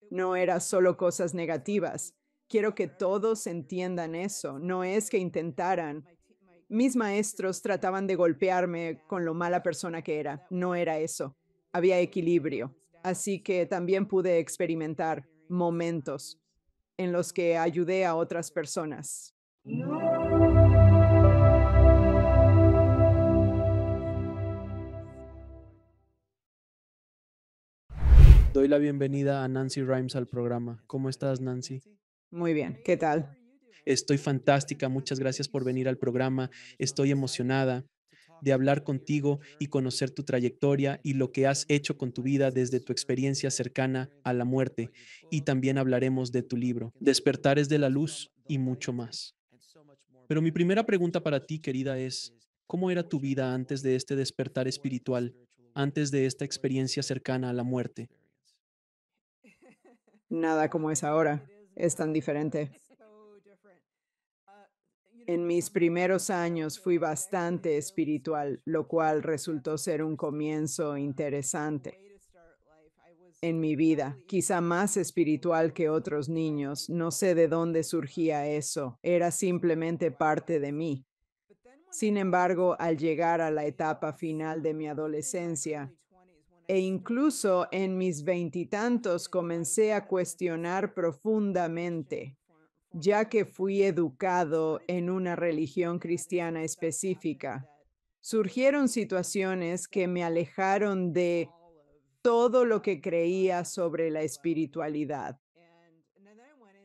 No era solo cosas negativas. Quiero que todos entiendan eso. No es que intentaran. Mis maestros trataban de golpearme con lo mala persona que era. No era eso. Había equilibrio. Así que también pude experimentar momentos en los que ayudé a otras personas. Doy la bienvenida a Nancy Rhymes al programa. ¿Cómo estás, Nancy? Muy bien. ¿Qué tal? Estoy fantástica. Muchas gracias por venir al programa. Estoy emocionada de hablar contigo y conocer tu trayectoria y lo que has hecho con tu vida desde tu experiencia cercana a la muerte. Y también hablaremos de tu libro, Despertares de la Luz y mucho más. Pero mi primera pregunta para ti, querida, es, ¿cómo era tu vida antes de este despertar espiritual, antes de esta experiencia cercana a la muerte? Nada como es ahora. Es tan diferente. En mis primeros años fui bastante espiritual, lo cual resultó ser un comienzo interesante en mi vida, quizá más espiritual que otros niños. No sé de dónde surgía eso, era simplemente parte de mí. Sin embargo, al llegar a la etapa final de mi adolescencia, e incluso en mis veintitantos, comencé a cuestionar profundamente, ya que fui educado en una religión cristiana específica. Surgieron situaciones que me alejaron de todo lo que creía sobre la espiritualidad.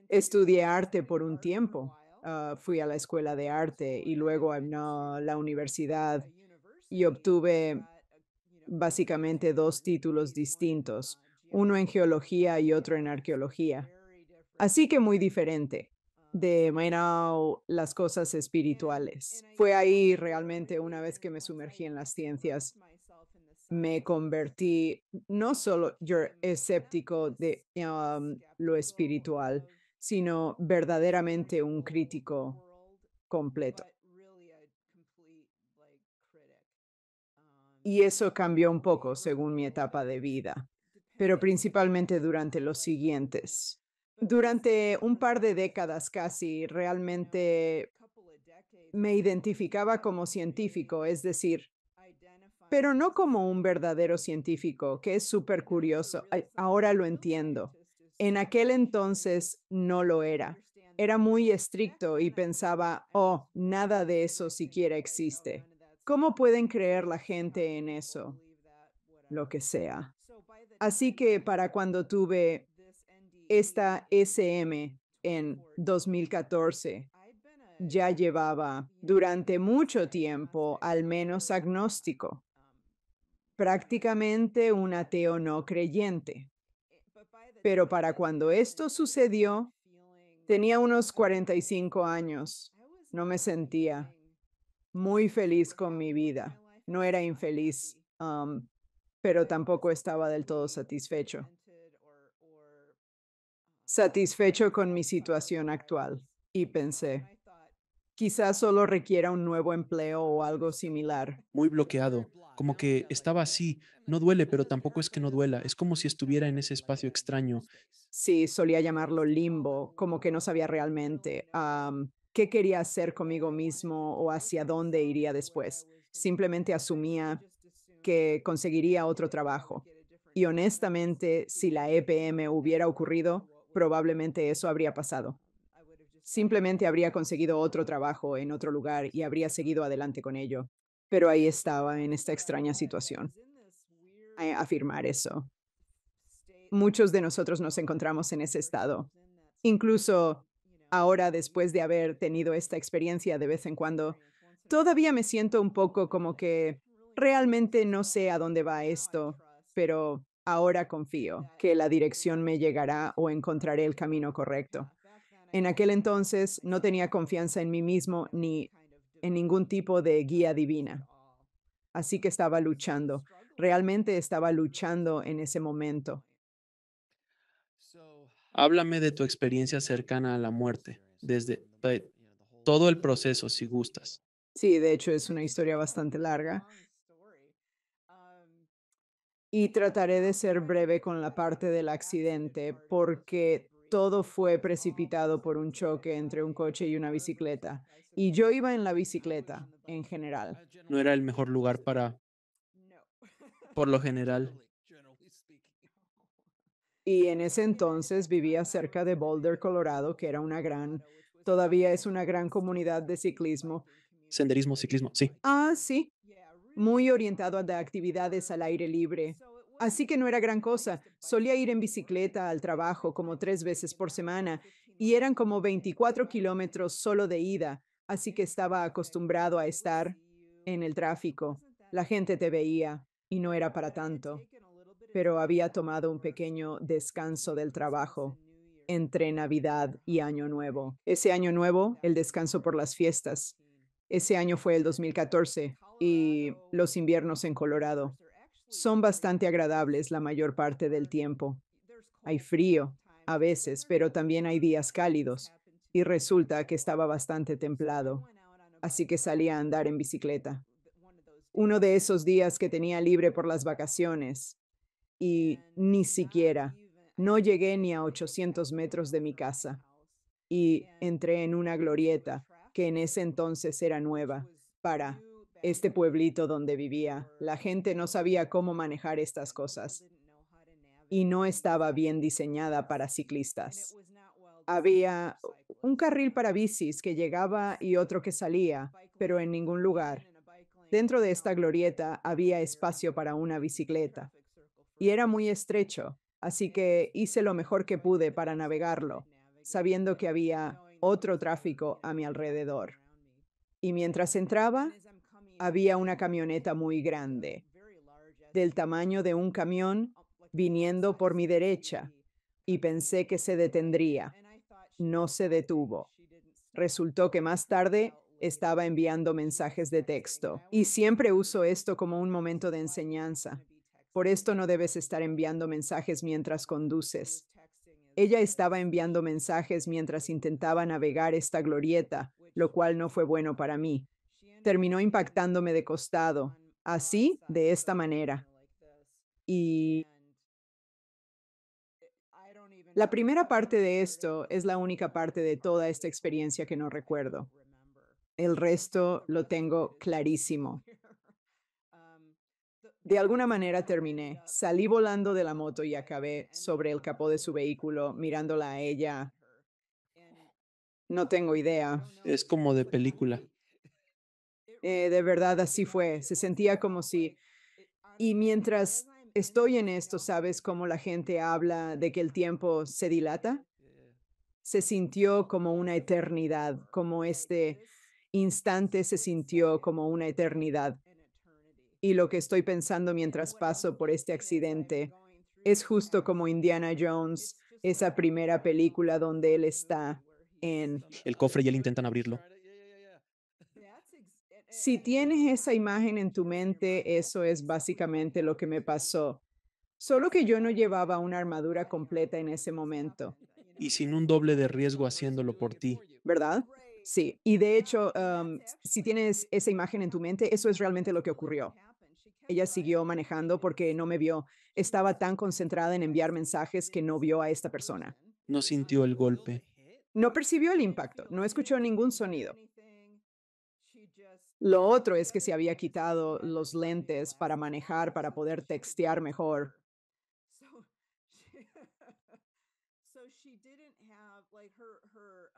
Estudié arte por un tiempo. Fui a la escuela de arte y luego a la universidad y obtuve básicamente dos títulos distintos, uno en geología y otro en arqueología. Así que muy diferente de las cosas espirituales. Fue ahí realmente una vez que me sumergí en las ciencias, me convertí no solo yo escéptico de lo espiritual, sino verdaderamente un crítico completo. Y eso cambió un poco según mi etapa de vida, pero principalmente durante los siguientes. Durante un par de décadas casi, realmente me identificaba como científico, es decir, pero no como un verdadero científico, que es súper curioso. Ahora lo entiendo. En aquel entonces no lo era. Era muy estricto y pensaba, oh, nada de eso siquiera existe. ¿Cómo pueden creer la gente en eso? Lo que sea. Así que para cuando tuve esta SM en 2014, ya llevaba durante mucho tiempo al menos agnóstico, prácticamente un ateo no creyente. Pero para cuando esto sucedió, tenía unos 45 años. No me sentía muy feliz con mi vida. No era infeliz, pero tampoco estaba del todo satisfecho. Satisfecho con mi situación actual. Y pensé, quizás solo requiera un nuevo empleo o algo similar. Muy bloqueado, como que estaba así, no duele, pero tampoco es que no duela, es como si estuviera en ese espacio extraño. Sí, solía llamarlo limbo, como que no sabía realmente qué quería hacer conmigo mismo o hacia dónde iría después. Simplemente asumía que conseguiría otro trabajo. Y honestamente, si la EPM hubiera ocurrido, probablemente eso habría pasado. Simplemente habría conseguido otro trabajo en otro lugar y habría seguido adelante con ello. Pero ahí estaba en esta extraña situación, afirmar eso. Muchos de nosotros nos encontramos en ese estado. Incluso ahora, después de haber tenido esta experiencia de vez en cuando, todavía me siento un poco como que realmente no sé a dónde va esto, pero ahora confío que la dirección me llegará o encontraré el camino correcto. En aquel entonces no tenía confianza en mí mismo ni en ningún tipo de guía divina. Así que estaba luchando, realmente estaba luchando en ese momento. Háblame de tu experiencia cercana a la muerte, desde todo el proceso, si gustas. Sí, de hecho es una historia bastante larga. Y trataré de ser breve con la parte del accidente porque todo fue precipitado por un choque entre un coche y una bicicleta. Y yo iba en la bicicleta en general. No era el mejor lugar para, por lo general. Y en ese entonces vivía cerca de Boulder, Colorado, que era todavía es una gran comunidad de ciclismo. Senderismo, ciclismo, sí. Ah, sí, muy orientado a de actividades al aire libre. Así que no era gran cosa. Solía ir en bicicleta al trabajo como 3 veces por semana y eran como 24 kilómetros solo de ida, así que estaba acostumbrado a estar en el tráfico. La gente te veía y no era para tanto, pero había tomado un pequeño descanso del trabajo entre Navidad y Año Nuevo. Ese Año Nuevo, el descanso por las fiestas. Ese año fue el 2014 y los inviernos en Colorado son bastante agradables la mayor parte del tiempo. Hay frío a veces, pero también hay días cálidos y resulta que estaba bastante templado, así que salí a andar en bicicleta. Uno de esos días que tenía libre por las vacaciones y ni siquiera, no llegué ni a 800 metros de mi casa y entré en una glorieta que en ese entonces era nueva para este pueblito donde vivía. La gente no sabía cómo manejar estas cosas y no estaba bien diseñada para ciclistas. Había un carril para bicis que llegaba y otro que salía, pero en ningún lugar. Dentro de esta glorieta había espacio para una bicicleta y era muy estrecho, así que hice lo mejor que pude para navegarlo, sabiendo que había otro tráfico a mi alrededor. Y mientras entraba, había una camioneta muy grande, del tamaño de un camión, viniendo por mi derecha, y pensé que se detendría. No se detuvo. Resultó que más tarde estaba enviando mensajes de texto. Y siempre uso esto como un momento de enseñanza. Por esto no debes estar enviando mensajes mientras conduces. Ella estaba enviando mensajes mientras intentaba navegar esta glorieta, lo cual no fue bueno para mí. Terminó impactándome de costado, así, de esta manera. Y la primera parte de esto es la única parte de toda esta experiencia que no recuerdo. El resto lo tengo clarísimo. De alguna manera terminé. Salí volando de la moto y acabé sobre el capó de su vehículo, mirándola a ella. No tengo idea. Es como de película. De verdad, así fue. Se sentía como si... Y mientras estoy en esto, ¿sabes cómo la gente habla de que el tiempo se dilata? Se sintió como una eternidad, como este instante se sintió como una eternidad. Y lo que estoy pensando mientras paso por este accidente es justo como Indiana Jones, esa primera película donde él está en... El cofre y él intentan abrirlo. Si tienes esa imagen en tu mente, eso es básicamente lo que me pasó. Solo que yo no llevaba una armadura completa en ese momento, Y sin un doble de riesgo haciéndolo por ti. ¿verdad? Sí, y de hecho, si tienes esa imagen en tu mente, eso es realmente lo que ocurrió. Ella siguió manejando porque no me vio. Estaba tan concentrada en enviar mensajes que no vio a esta persona. No sintió el golpe. No percibió el impacto, no escuchó ningún sonido. Lo otro es que se había quitado los lentes para manejar, para poder textear mejor.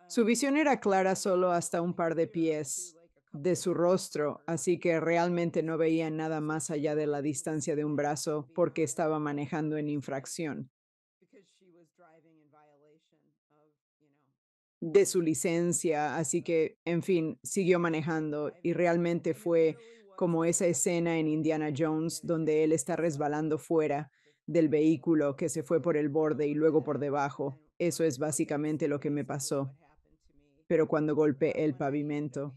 Su visión era clara solo hasta un par de pies de su rostro, así que realmente no veía nada más allá de la distancia de un brazo porque estaba manejando en infracción de su licencia, así que, en fin, siguió manejando y realmente fue como esa escena en Indiana Jones donde él está resbalando fuera del vehículo que se fue por el borde y luego por debajo. Eso es básicamente lo que me pasó. Pero cuando golpeé el pavimento,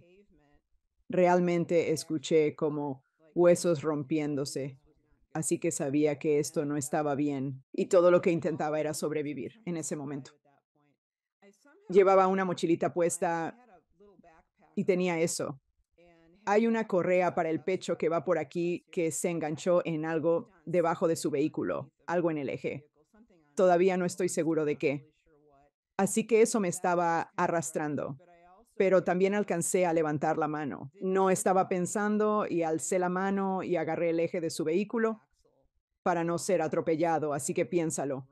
realmente escuché como huesos rompiéndose, así que sabía que esto no estaba bien y todo lo que intentaba era sobrevivir en ese momento. Llevaba una mochilita puesta y tenía eso. Hay una correa para el pecho que va por aquí que se enganchó en algo debajo de su vehículo, algo en el eje. Todavía no estoy seguro de qué. Así que eso me estaba arrastrando, pero también alcancé a levantar la mano. No estaba pensando y alcé la mano y agarré el eje de su vehículo para no ser atropellado, así que piénsalo.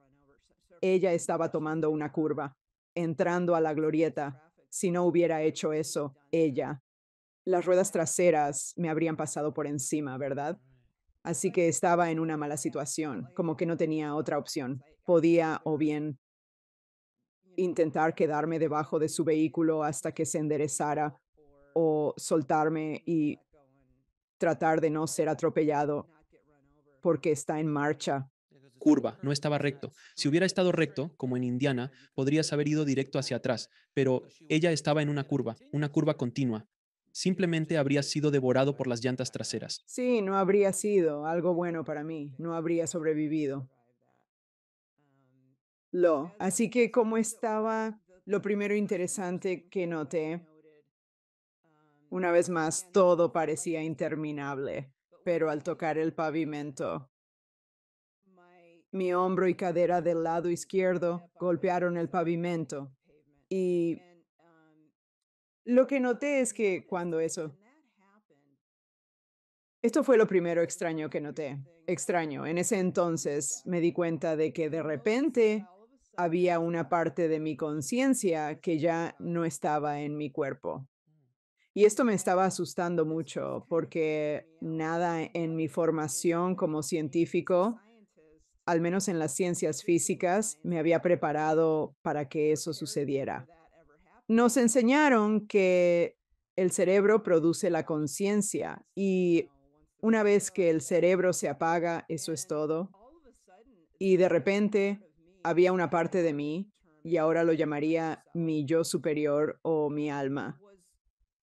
Ella estaba tomando una curva, entrando a la glorieta. Si no hubiera hecho eso, ella, las ruedas traseras me habrían pasado por encima, ¿verdad? Así que estaba en una mala situación, como que no tenía otra opción. Podía o bien intentar quedarme debajo de su vehículo hasta que se enderezara o soltarme y tratar de no ser atropellado porque está en marcha. Curva, no estaba recto. Si hubiera estado recto, como en Indiana, podrías haber ido directo hacia atrás, pero ella estaba en una curva continua. Simplemente habría sido devorado por las llantas traseras. Sí, no habría sido algo bueno para mí, no habría sobrevivido. Así que como estaba, lo primero interesante que noté, una vez más, todo parecía interminable, pero al tocar el pavimento, mi hombro y cadera del lado izquierdo golpearon el pavimento y lo que noté es que esto fue lo primero extraño que noté. Extraño. En ese entonces me di cuenta de que de repente había una parte de mi conciencia que ya no estaba en mi cuerpo. Y esto me estaba asustando mucho porque nada en mi formación como científico, al menos en las ciencias físicas, me había preparado para que eso sucediera. Nos enseñaron que el cerebro produce la conciencia y una vez que el cerebro se apaga, eso es todo. Y de repente había una parte de mí, y ahora lo llamaría mi yo superior o mi alma.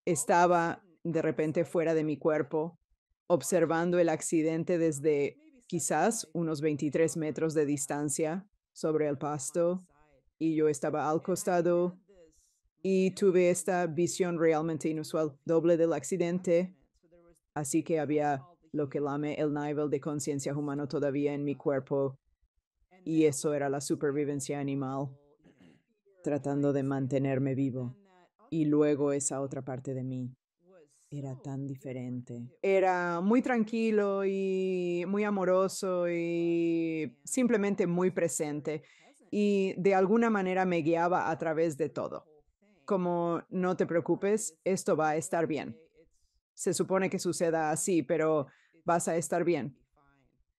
Estaba de repente fuera de mi cuerpo, observando el accidente desde quizás unos 23 metros de distancia sobre el pasto, y yo estaba al costado y tuve esta visión realmente inusual, doble del accidente, así que había lo que llamé el nivel de conciencia humano todavía en mi cuerpo, y eso era la supervivencia animal, tratando de mantenerme vivo. Y luego esa otra parte de mí era tan diferente. Era muy tranquilo y muy amoroso y simplemente muy presente. Y de alguna manera me guiaba a través de todo. Como no te preocupes, esto va a estar bien. Se supone que suceda así, pero vas a estar bien.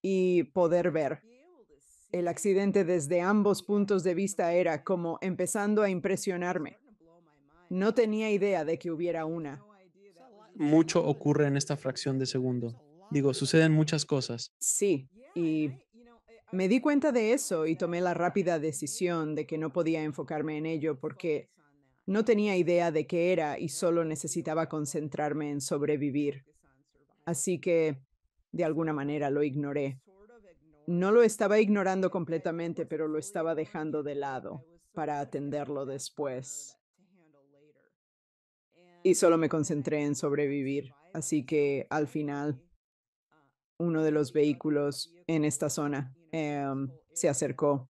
Y poder ver el accidente desde ambos puntos de vista era como empezando a impresionarme. No tenía idea de que hubiera una. Mucho ocurre en esta fracción de segundo. Digo, suceden muchas cosas. Sí, y me di cuenta de eso y tomé la rápida decisión de que no podía enfocarme en ello porque no tenía idea de qué era y solo necesitaba concentrarme en sobrevivir. Así que, de alguna manera, lo ignoré. No lo estaba ignorando completamente, pero lo estaba dejando de lado para atenderlo después. Y solo me concentré en sobrevivir. Así que al final, uno de los vehículos en esta zona se acercó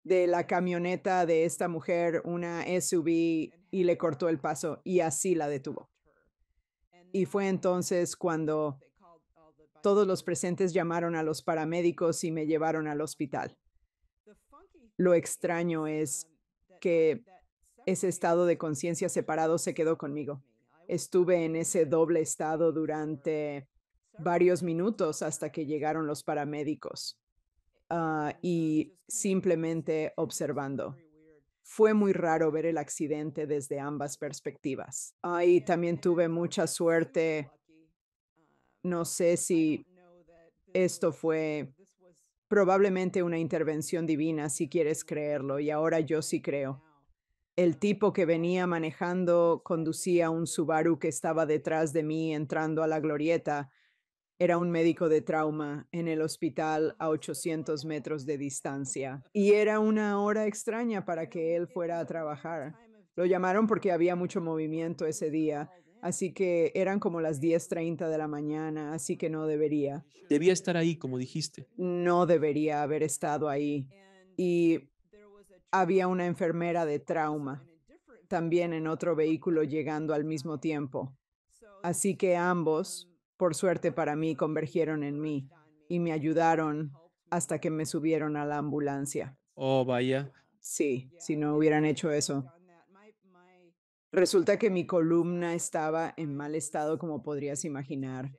de la camioneta de esta mujer, una SUV, y le cortó el paso y así la detuvo. Y fue entonces cuando todos los presentes llamaron a los paramédicos y me llevaron al hospital. Lo extraño es que ese estado de conciencia separado se quedó conmigo. Estuve en ese doble estado durante varios minutos hasta que llegaron los paramédicos, y simplemente observando. Fue muy raro ver el accidente desde ambas perspectivas. Y también tuve mucha suerte. No sé si esto fue probablemente una intervención divina, si quieres creerlo, y ahora yo sí creo. El tipo que venía manejando conducía un Subaru que estaba detrás de mí entrando a la glorieta. Era un médico de trauma en el hospital a 800 metros de distancia. Y era una hora extraña para que él fuera a trabajar. Lo llamaron porque había mucho movimiento ese día. Así que eran como las 10:30 de la mañana, así que no debería. Debía estar ahí, como dijiste. No debería haber estado ahí. Y había una enfermera de trauma también en otro vehículo llegando al mismo tiempo. Así que ambos, por suerte para mí, convergieron en mí y me ayudaron hasta que me subieron a la ambulancia. Oh, vaya. Sí, si no hubieran hecho eso. Resulta que mi columna estaba en mal estado, como podrías imaginar.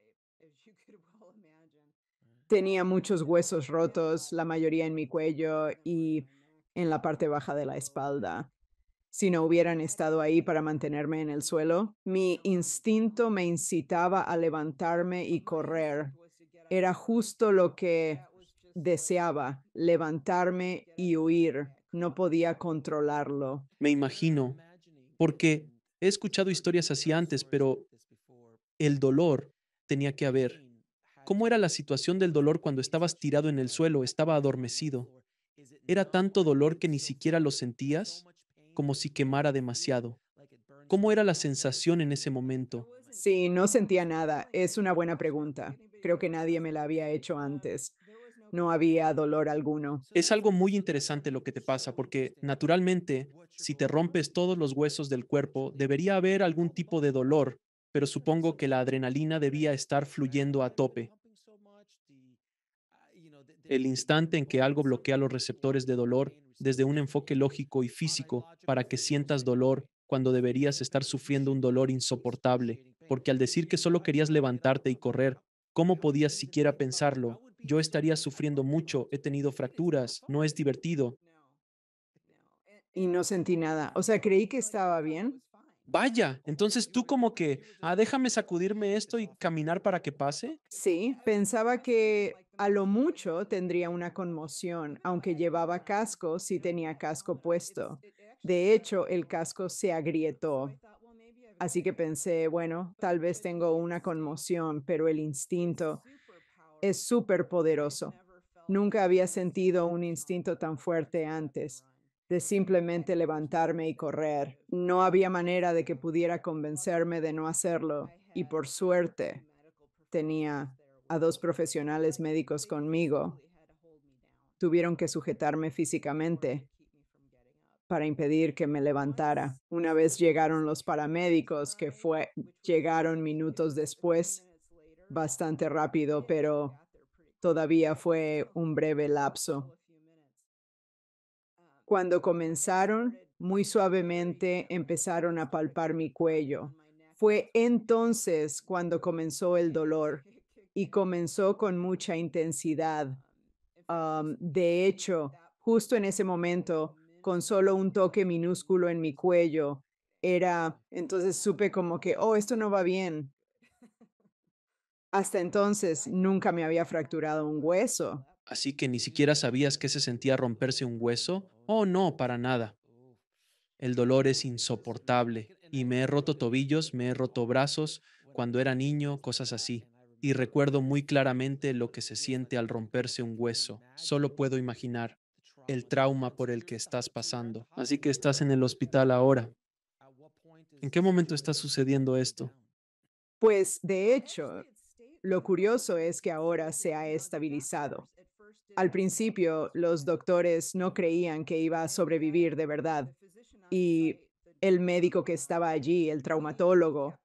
Tenía muchos huesos rotos, la mayoría en mi cuello y en la parte baja de la espalda. Si no hubieran estado ahí para mantenerme en el suelo, mi instinto me incitaba a levantarme y correr. Era justo lo que deseaba, levantarme y huir. No podía controlarlo. Me imagino, porque he escuchado historias así antes, pero el dolor tenía que haber. ¿Cómo era la situación del dolor cuando estabas tirado en el suelo, estaba adormecido? ¿Era tanto dolor que ni siquiera lo sentías? Como si quemara demasiado. ¿Cómo era la sensación en ese momento? Sí, no sentía nada. Es una buena pregunta. Creo que nadie me la había hecho antes. No había dolor alguno. Es algo muy interesante lo que te pasa, porque naturalmente, si te rompes todos los huesos del cuerpo, debería haber algún tipo de dolor, pero supongo que la adrenalina debía estar fluyendo a tope. El instante en que algo bloquea los receptores de dolor desde un enfoque lógico y físico para que sientas dolor cuando deberías estar sufriendo un dolor insoportable, porque al decir que solo querías levantarte y correr, ¿cómo podías siquiera pensarlo? Yo estaría sufriendo mucho, he tenido fracturas, no es divertido. Y no sentí nada. O sea, creí que estaba bien. Vaya, entonces tú como que, déjame sacudirme esto y caminar para que pase. Sí, pensaba que a lo mucho tendría una conmoción, aunque llevaba casco, sí tenía casco puesto. De hecho, el casco se agrietó. Así que pensé, bueno, tal vez tengo una conmoción, pero el instinto es súper poderoso. Nunca había sentido un instinto tan fuerte antes, de simplemente levantarme y correr. No había manera de que pudiera convencerme de no hacerlo, y por suerte tenía a dos profesionales médicos conmigo. Tuvieron que sujetarme físicamente para impedir que me levantara. Una vez llegaron los paramédicos, llegaron minutos después, bastante rápido, pero todavía fue un breve lapso. Cuando comenzaron, muy suavemente empezaron a palpar mi cuello. Fue entonces cuando comenzó el dolor y comenzó con mucha intensidad. De hecho, justo en ese momento, con solo un toque minúsculo en mi cuello, entonces supe como que, oh, esto no va bien. Hasta entonces nunca me había fracturado un hueso. Así que ni siquiera sabías qué se sentía romperse un hueso. Oh, no, para nada. El dolor es insoportable y me he roto tobillos, me he roto brazos cuando era niño, cosas así. Y recuerdo muy claramente lo que se siente al romperse un hueso. Solo puedo imaginar el trauma por el que estás pasando. Así que estás en el hospital ahora. ¿En qué momento está sucediendo esto? Pues de hecho, lo curioso es que ahora se ha estabilizado. Al principio, los doctores no creían que iba a sobrevivir de verdad y el médico que estaba allí, el traumatólogo,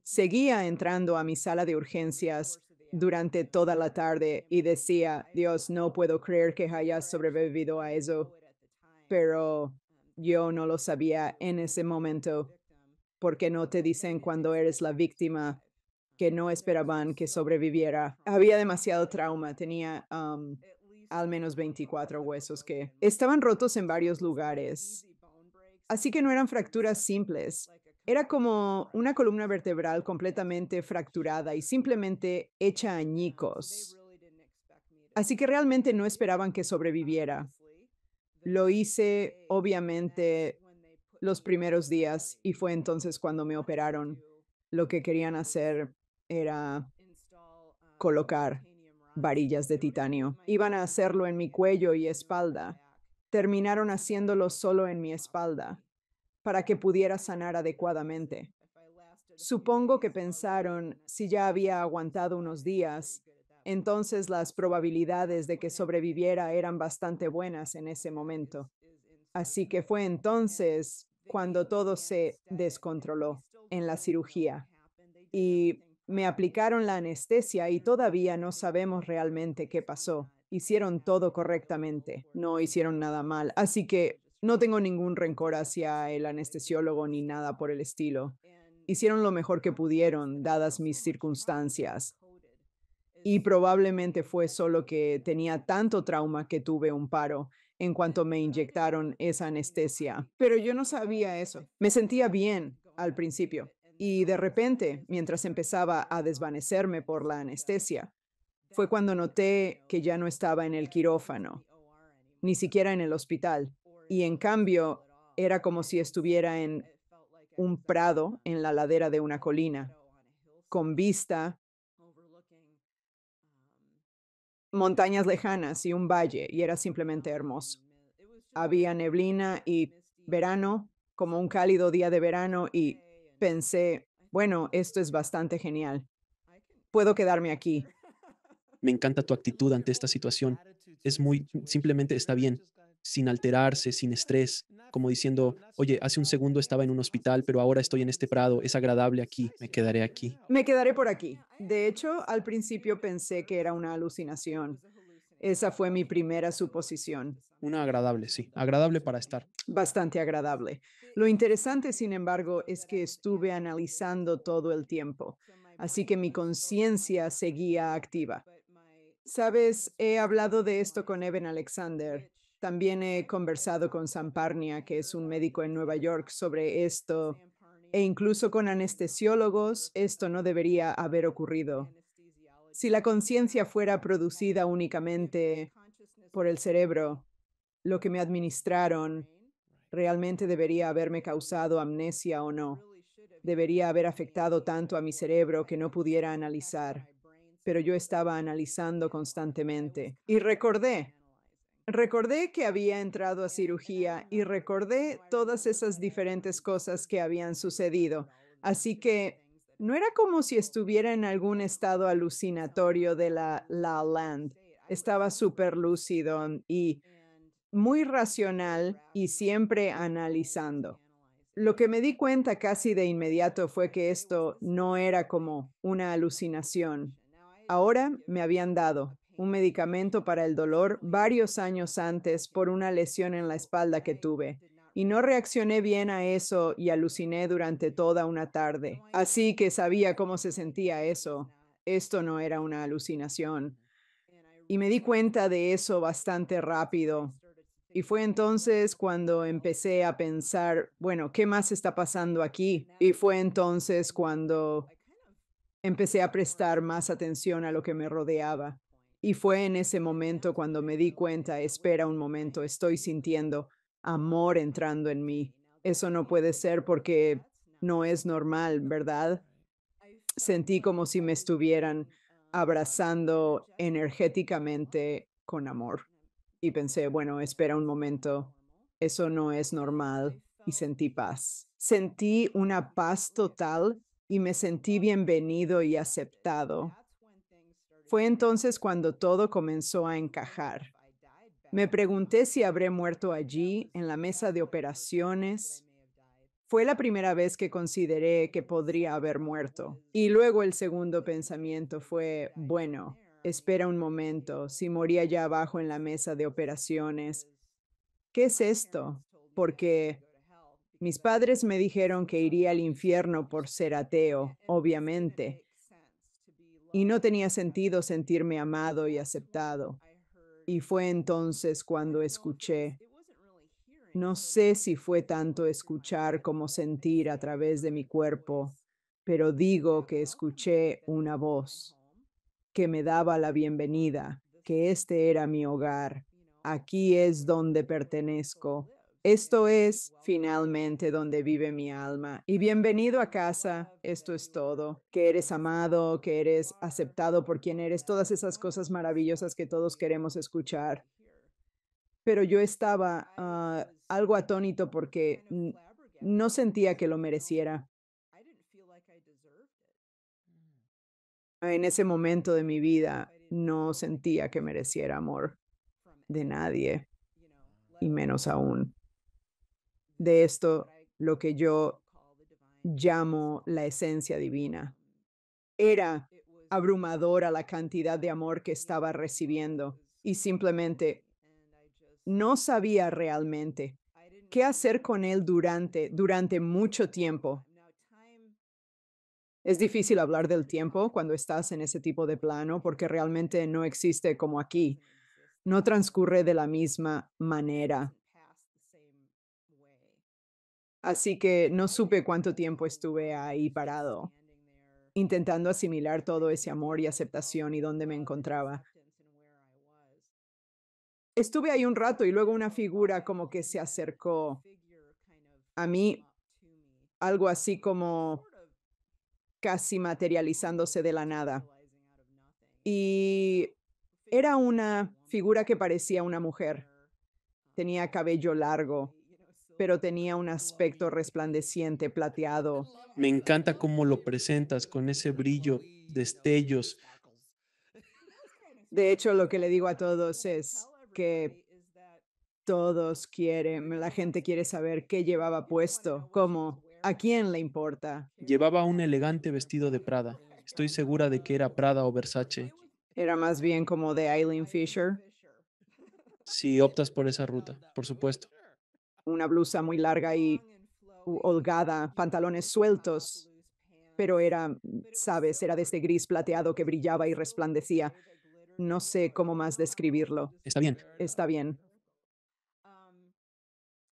seguía entrando a mi sala de urgencias durante toda la tarde y decía, Dios, no puedo creer que hayas sobrevivido a eso, pero yo no lo sabía en ese momento, porque no te dicen cuando eres la víctima que no esperaban que sobreviviera. Había demasiado trauma, tenía al menos 24 huesos que estaban rotos en varios lugares. Así que no eran fracturas simples. Era como una columna vertebral completamente fracturada y simplemente hecha añicos. Así que realmente no esperaban que sobreviviera. Lo hice, obviamente, los primeros días y fue entonces cuando me operaron. Lo que querían hacer era colocar varillas de titanio. Iban a hacerlo en mi cuello y espalda. Terminaron haciéndolo solo en mi espalda para que pudiera sanar adecuadamente. Supongo que pensaron, si ya había aguantado unos días, entonces las probabilidades de que sobreviviera eran bastante buenas en ese momento. Así que fue entonces cuando todo se descontroló en la cirugía y me aplicaron la anestesia y todavía no sabemos realmente qué pasó. Hicieron todo correctamente, no hicieron nada mal, así que no tengo ningún rencor hacia el anestesiólogo ni nada por el estilo. Hicieron lo mejor que pudieron, dadas mis circunstancias. Y probablemente fue solo que tenía tanto trauma que tuve un paro en cuanto me inyectaron esa anestesia. Pero yo no sabía eso. Me sentía bien al principio. Y de repente, mientras empezaba a desvanecerme por la anestesia, fue cuando noté que ya no estaba en el quirófano, ni siquiera en el hospital. Y en cambio, era como si estuviera en un prado en la ladera de una colina, con vista, montañas lejanas y un valle, y era simplemente hermoso. Había neblina y verano, como un cálido día de verano, y pensé, bueno, esto es bastante genial. Puedo quedarme aquí. Me encanta tu actitud ante esta situación. Es muy, simplemente está bien, sin alterarse, sin estrés, como diciendo, oye, hace un segundo estaba en un hospital, pero ahora estoy en este prado, es agradable aquí, me quedaré aquí. Me quedaré por aquí. De hecho, al principio pensé que era una alucinación. Esa fue mi primera suposición. Una agradable, sí, agradable para estar. Bastante agradable. Lo interesante, sin embargo, es que estuve analizando todo el tiempo, así que mi conciencia seguía activa. Sabes, he hablado de esto con Evan Alexander. También he conversado con Sam Parnia, que es un médico en Nueva York, sobre esto. E incluso con anestesiólogos, esto no debería haber ocurrido. Si la conciencia fuera producida únicamente por el cerebro, lo que me administraron realmente debería haberme causado amnesia o no. Debería haber afectado tanto a mi cerebro que no pudiera analizar, pero yo estaba analizando constantemente. Y recordé que había entrado a cirugía y recordé todas esas diferentes cosas que habían sucedido. Así que no era como si estuviera en algún estado alucinatorio de la Land. Estaba súper lúcido y muy racional y siempre analizando. Lo que me di cuenta casi de inmediato fue que esto no era como una alucinación. Ahora me habían dado un medicamento para el dolor varios años antes por una lesión en la espalda que tuve. Y no reaccioné bien a eso y aluciné durante toda una tarde. Así que sabía cómo se sentía eso. Esto no era una alucinación. Y me di cuenta de eso bastante rápido. Y fue entonces cuando empecé a pensar, bueno, ¿qué más está pasando aquí? Y fue entonces cuando empecé a prestar más atención a lo que me rodeaba. Y fue en ese momento cuando me di cuenta, espera un momento, estoy sintiendo amor entrando en mí. Eso no puede ser porque no es normal, ¿verdad? Sentí como si me estuvieran abrazando energéticamente con amor. Y pensé, bueno, espera un momento, eso no es normal. Y sentí paz. Sentí una paz total y me sentí bienvenido y aceptado. Fue entonces cuando todo comenzó a encajar. Me pregunté si habré muerto allí, en la mesa de operaciones. Fue la primera vez que consideré que podría haber muerto. Y luego el segundo pensamiento fue, bueno, espera un momento, si moría ya abajo en la mesa de operaciones, ¿qué es esto? Porque mis padres me dijeron que iría al infierno por ser ateo, obviamente, y no tenía sentido sentirme amado y aceptado. Y fue entonces cuando escuché. No sé si fue tanto escuchar como sentir a través de mi cuerpo, pero digo que escuché una voz que me daba la bienvenida, que este era mi hogar. Aquí es donde pertenezco. Esto es finalmente donde vive mi alma. Y bienvenido a casa. Esto es todo. Que eres amado, que eres aceptado por quien eres, todas esas cosas maravillosas que todos queremos escuchar. Pero yo estaba algo atónito porque no sentía que lo mereciera. En ese momento de mi vida no sentía que mereciera amor de nadie, y menos aún de esto, lo que yo llamo la esencia divina. Era abrumadora la cantidad de amor que estaba recibiendo y simplemente no sabía realmente qué hacer con él durante mucho tiempo. Es difícil hablar del tiempo cuando estás en ese tipo de plano porque realmente no existe como aquí. No transcurre de la misma manera. Así que no supe cuánto tiempo estuve ahí parado, intentando asimilar todo ese amor y aceptación y dónde me encontraba. Estuve ahí un rato y luego una figura como que se acercó a mí, algo así como casi materializándose de la nada. Y era una figura que parecía una mujer. Tenía cabello largo, pero tenía un aspecto resplandeciente, plateado. Me encanta cómo lo presentas con ese brillo, destellos. De hecho, lo que le digo a todos es que la gente quiere saber qué llevaba puesto, cómo, a quién le importa. Llevaba un elegante vestido de Prada. Estoy segura de que era Prada o Versace. Era más bien como de Eileen Fisher, Si optas por esa ruta, por supuesto. una blusa muy larga y holgada, pantalones sueltos, pero era, sabes, era de este gris plateado que brillaba y resplandecía. No sé cómo más describirlo. Está bien. Está bien.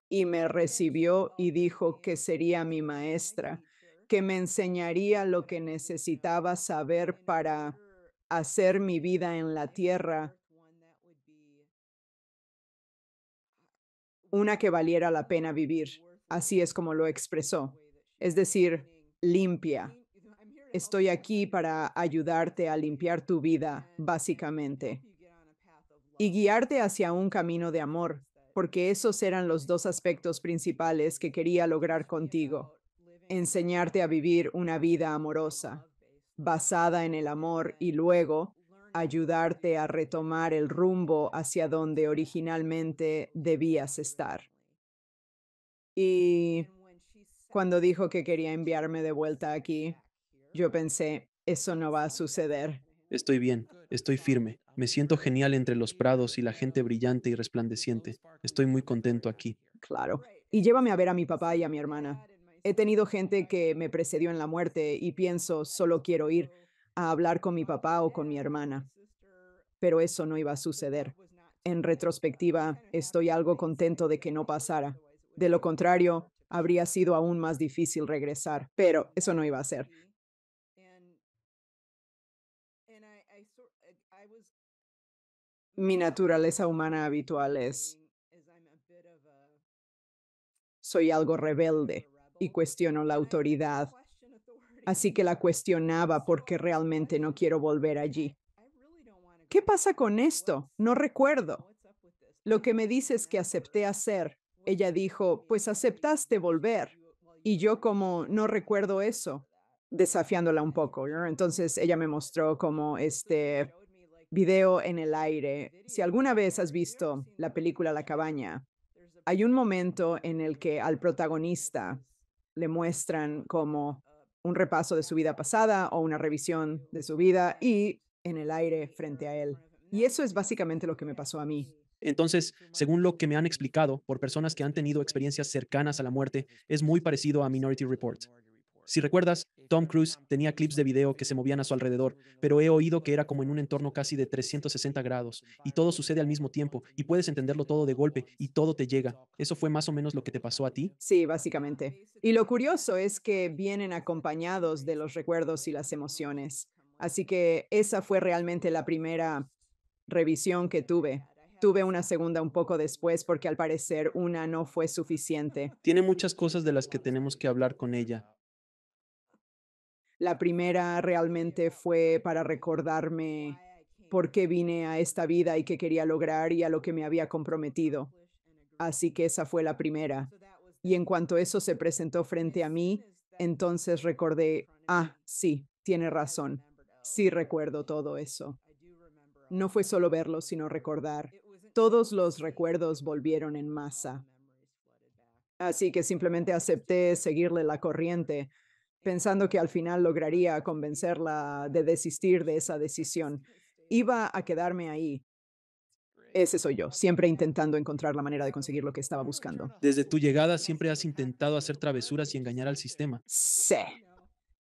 Y me recibió y dijo que sería mi maestra, que me enseñaría lo que necesitaba saber para hacer mi vida en la tierra una que valiera la pena vivir. Así es como lo expresó. Es decir, limpia. Estoy aquí para ayudarte a limpiar tu vida, básicamente, y guiarte hacia un camino de amor, porque esos eran los dos aspectos principales que quería lograr contigo. Enseñarte a vivir una vida amorosa, basada en el amor y luego ayudarte a retomar el rumbo hacia donde originalmente debías estar. Y cuando dijo que quería enviarme de vuelta aquí, yo pensé, eso no va a suceder. Estoy bien. Estoy firme. Me siento genial entre los prados y la gente brillante y resplandeciente. Estoy muy contento aquí. Claro. Y llévame a ver a mi papá y a mi hermana. He tenido gente que me precedió en la muerte y pienso, solo quiero ir a hablar con mi papá o con mi hermana. Pero eso no iba a suceder. En retrospectiva, estoy algo contento de que no pasara. De lo contrario, habría sido aún más difícil regresar, pero eso no iba a ser. Mi naturaleza humana habitual es, soy algo rebelde y cuestiono la autoridad. Así que la cuestionaba porque realmente no quiero volver allí. ¿Qué pasa con esto? No recuerdo. Lo que me dice es que acepté hacer. Ella dijo, pues aceptaste volver. Y yo como no recuerdo eso, desafiándola un poco, ¿no? Entonces ella me mostró como este video en el aire. Si alguna vez has visto la película La cabaña, hay un momento en el que al protagonista le muestran como un repaso de su vida pasada o una revisión de su vida y en el aire frente a él. Y eso es básicamente lo que me pasó a mí. Entonces, según lo que me han explicado por personas que han tenido experiencias cercanas a la muerte, es muy parecido a Minority Report. Si recuerdas, Tom Cruise tenía clips de video que se movían a su alrededor, pero he oído que era como en un entorno casi de 360 grados, y todo sucede al mismo tiempo, y puedes entenderlo todo de golpe, y todo te llega. ¿Eso fue más o menos lo que te pasó a ti? Sí, básicamente. Y lo curioso es que vienen acompañados de los recuerdos y las emociones. Así que esa fue realmente la primera revisión que tuve. Tuve una segunda un poco después porque al parecer una no fue suficiente. Tiene muchas cosas de las que tenemos que hablar con ella. La primera realmente fue para recordarme por qué vine a esta vida y qué quería lograr y a lo que me había comprometido. Así que esa fue la primera. Y en cuanto eso se presentó frente a mí, entonces recordé, sí, tiene razón. Sí recuerdo todo eso. No fue solo verlo, sino recordar. Todos los recuerdos volvieron en masa. Así que simplemente acepté seguirle la corriente, pensando que al final lograría convencerla de desistir de esa decisión. Iba a quedarme ahí. Ese soy yo, siempre intentando encontrar la manera de conseguir lo que estaba buscando. Desde tu llegada siempre has intentado hacer travesuras y engañar al sistema. Sí,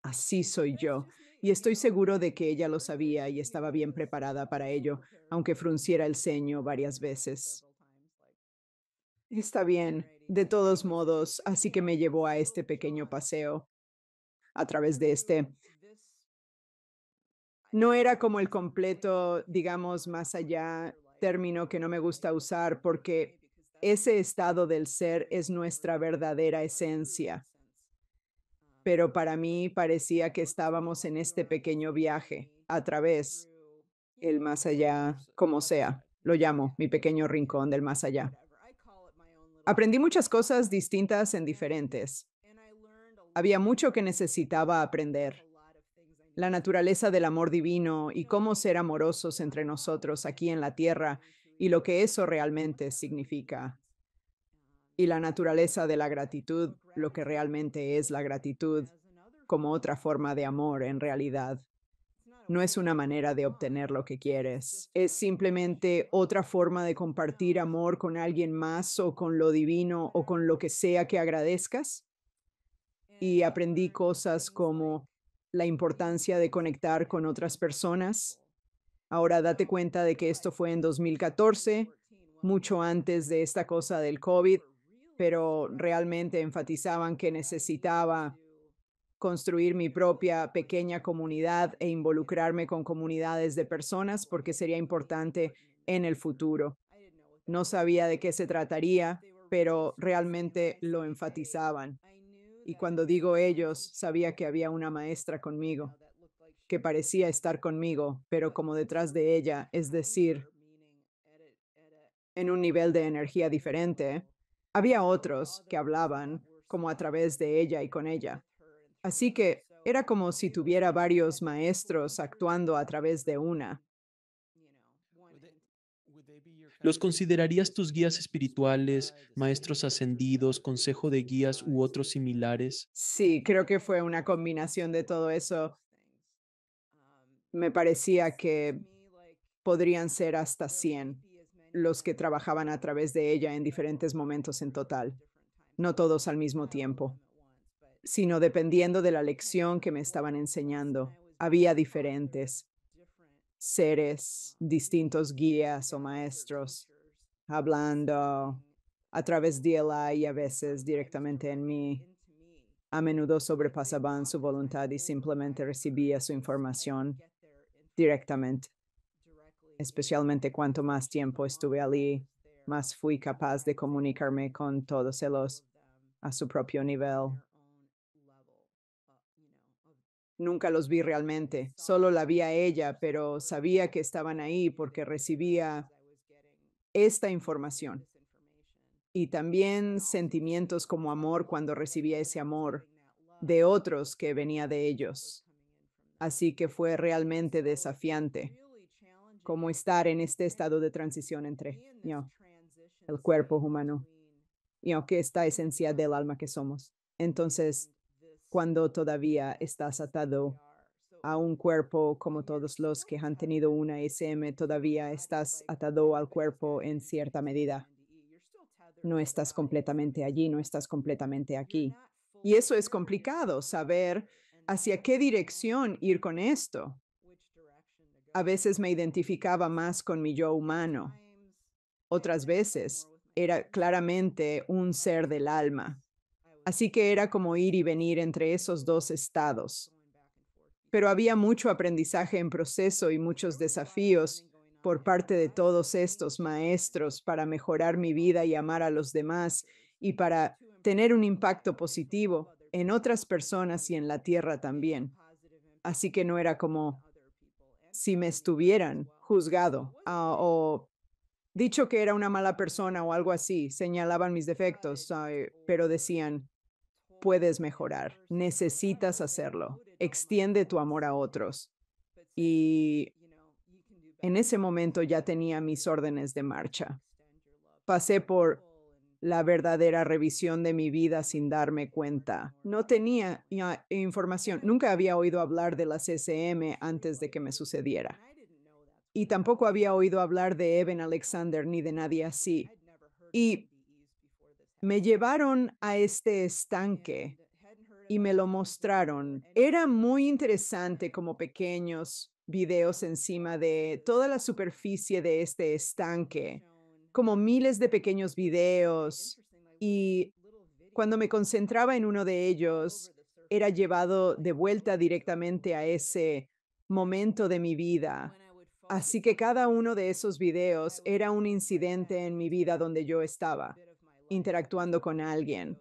así soy yo. Y estoy seguro de que ella lo sabía y estaba bien preparada para ello, aunque frunciera el ceño varias veces. Está bien, de todos modos, así que me llevó a este pequeño paseo a través de este. No era como el completo, digamos, más allá, término que no me gusta usar porque ese estado del ser es nuestra verdadera esencia. Pero para mí parecía que estábamos en este pequeño viaje a través el más allá, como sea. Lo llamo mi pequeño rincón del más allá. Aprendí muchas cosas distintas en diferentes. Había mucho que necesitaba aprender. La naturaleza del amor divino y cómo ser amorosos entre nosotros aquí en la tierra y lo que eso realmente significa. Y la naturaleza de la gratitud, lo que realmente es la gratitud como otra forma de amor en realidad. No es una manera de obtener lo que quieres, es simplemente otra forma de compartir amor con alguien más o con lo divino o con lo que sea que agradezcas. Y aprendí cosas como la importancia de conectar con otras personas. Ahora date cuenta de que esto fue en 2014, mucho antes de esta cosa del COVID, pero realmente enfatizaban que necesitaba construir mi propia pequeña comunidad e involucrarme con comunidades de personas porque sería importante en el futuro. No sabía de qué se trataría, pero realmente lo enfatizaban. Y cuando digo ellos, sabía que había una maestra conmigo, que parecía estar conmigo, pero como detrás de ella, es decir, en un nivel de energía diferente. Había otros que hablaban como a través de ella y con ella. Así que era como si tuviera varios maestros actuando a través de una. ¿Los considerarías tus guías espirituales, maestros ascendidos, consejo de guías u otros similares? Sí, creo que fue una combinación de todo eso. Me parecía que podrían ser hasta 100 los que trabajaban a través de ella en diferentes momentos en total, no todos al mismo tiempo, sino dependiendo de la lección que me estaban enseñando. Había diferentes seres, distintos guías o maestros, hablando a través de ella y a veces directamente en mí. A menudo sobrepasaban su voluntad y simplemente recibía su información directamente. Especialmente cuanto más tiempo estuve allí, más fui capaz de comunicarme con todos ellos a su propio nivel. Nunca los vi realmente, solo la vi a ella, pero sabía que estaban ahí porque recibía esta información. Y también sentimientos como amor cuando recibía ese amor de otros que venía de ellos. Así que fue realmente desafiante como estar en este estado de transición entre el cuerpo humano y que esta esencia del alma que somos. Entonces, cuando todavía estás atado a un cuerpo como todos los que han tenido una SM, todavía estás atado al cuerpo en cierta medida. No estás completamente allí, no estás completamente aquí. Y eso es complicado, saber hacia qué dirección ir con esto. A veces me identificaba más con mi yo humano, otras veces era claramente un ser del alma. Así que era como ir y venir entre esos dos estados. Pero había mucho aprendizaje en proceso y muchos desafíos por parte de todos estos maestros para mejorar mi vida y amar a los demás y para tener un impacto positivo en otras personas y en la tierra también. Así que no era como si me estuvieran juzgado o dicho que era una mala persona o algo así, señalaban mis defectos, pero decían, puedes mejorar, necesitas hacerlo, extiende tu amor a otros. y en ese momento ya tenía mis órdenes de marcha. Pasé por la verdadera revisión de mi vida sin darme cuenta. No tenía información, nunca había oído hablar de las SM antes de que me sucediera. Y tampoco había oído hablar de Eben Alexander ni de nadie así. Y me llevaron a este estanque y me lo mostraron. Era muy interesante como pequeños videos encima de toda la superficie de este estanque, como miles de pequeños videos. Y cuando me concentraba en uno de ellos, era llevado de vuelta directamente a ese momento de mi vida. Así que cada uno de esos videos era un incidente en mi vida donde yo estaba interactuando con alguien.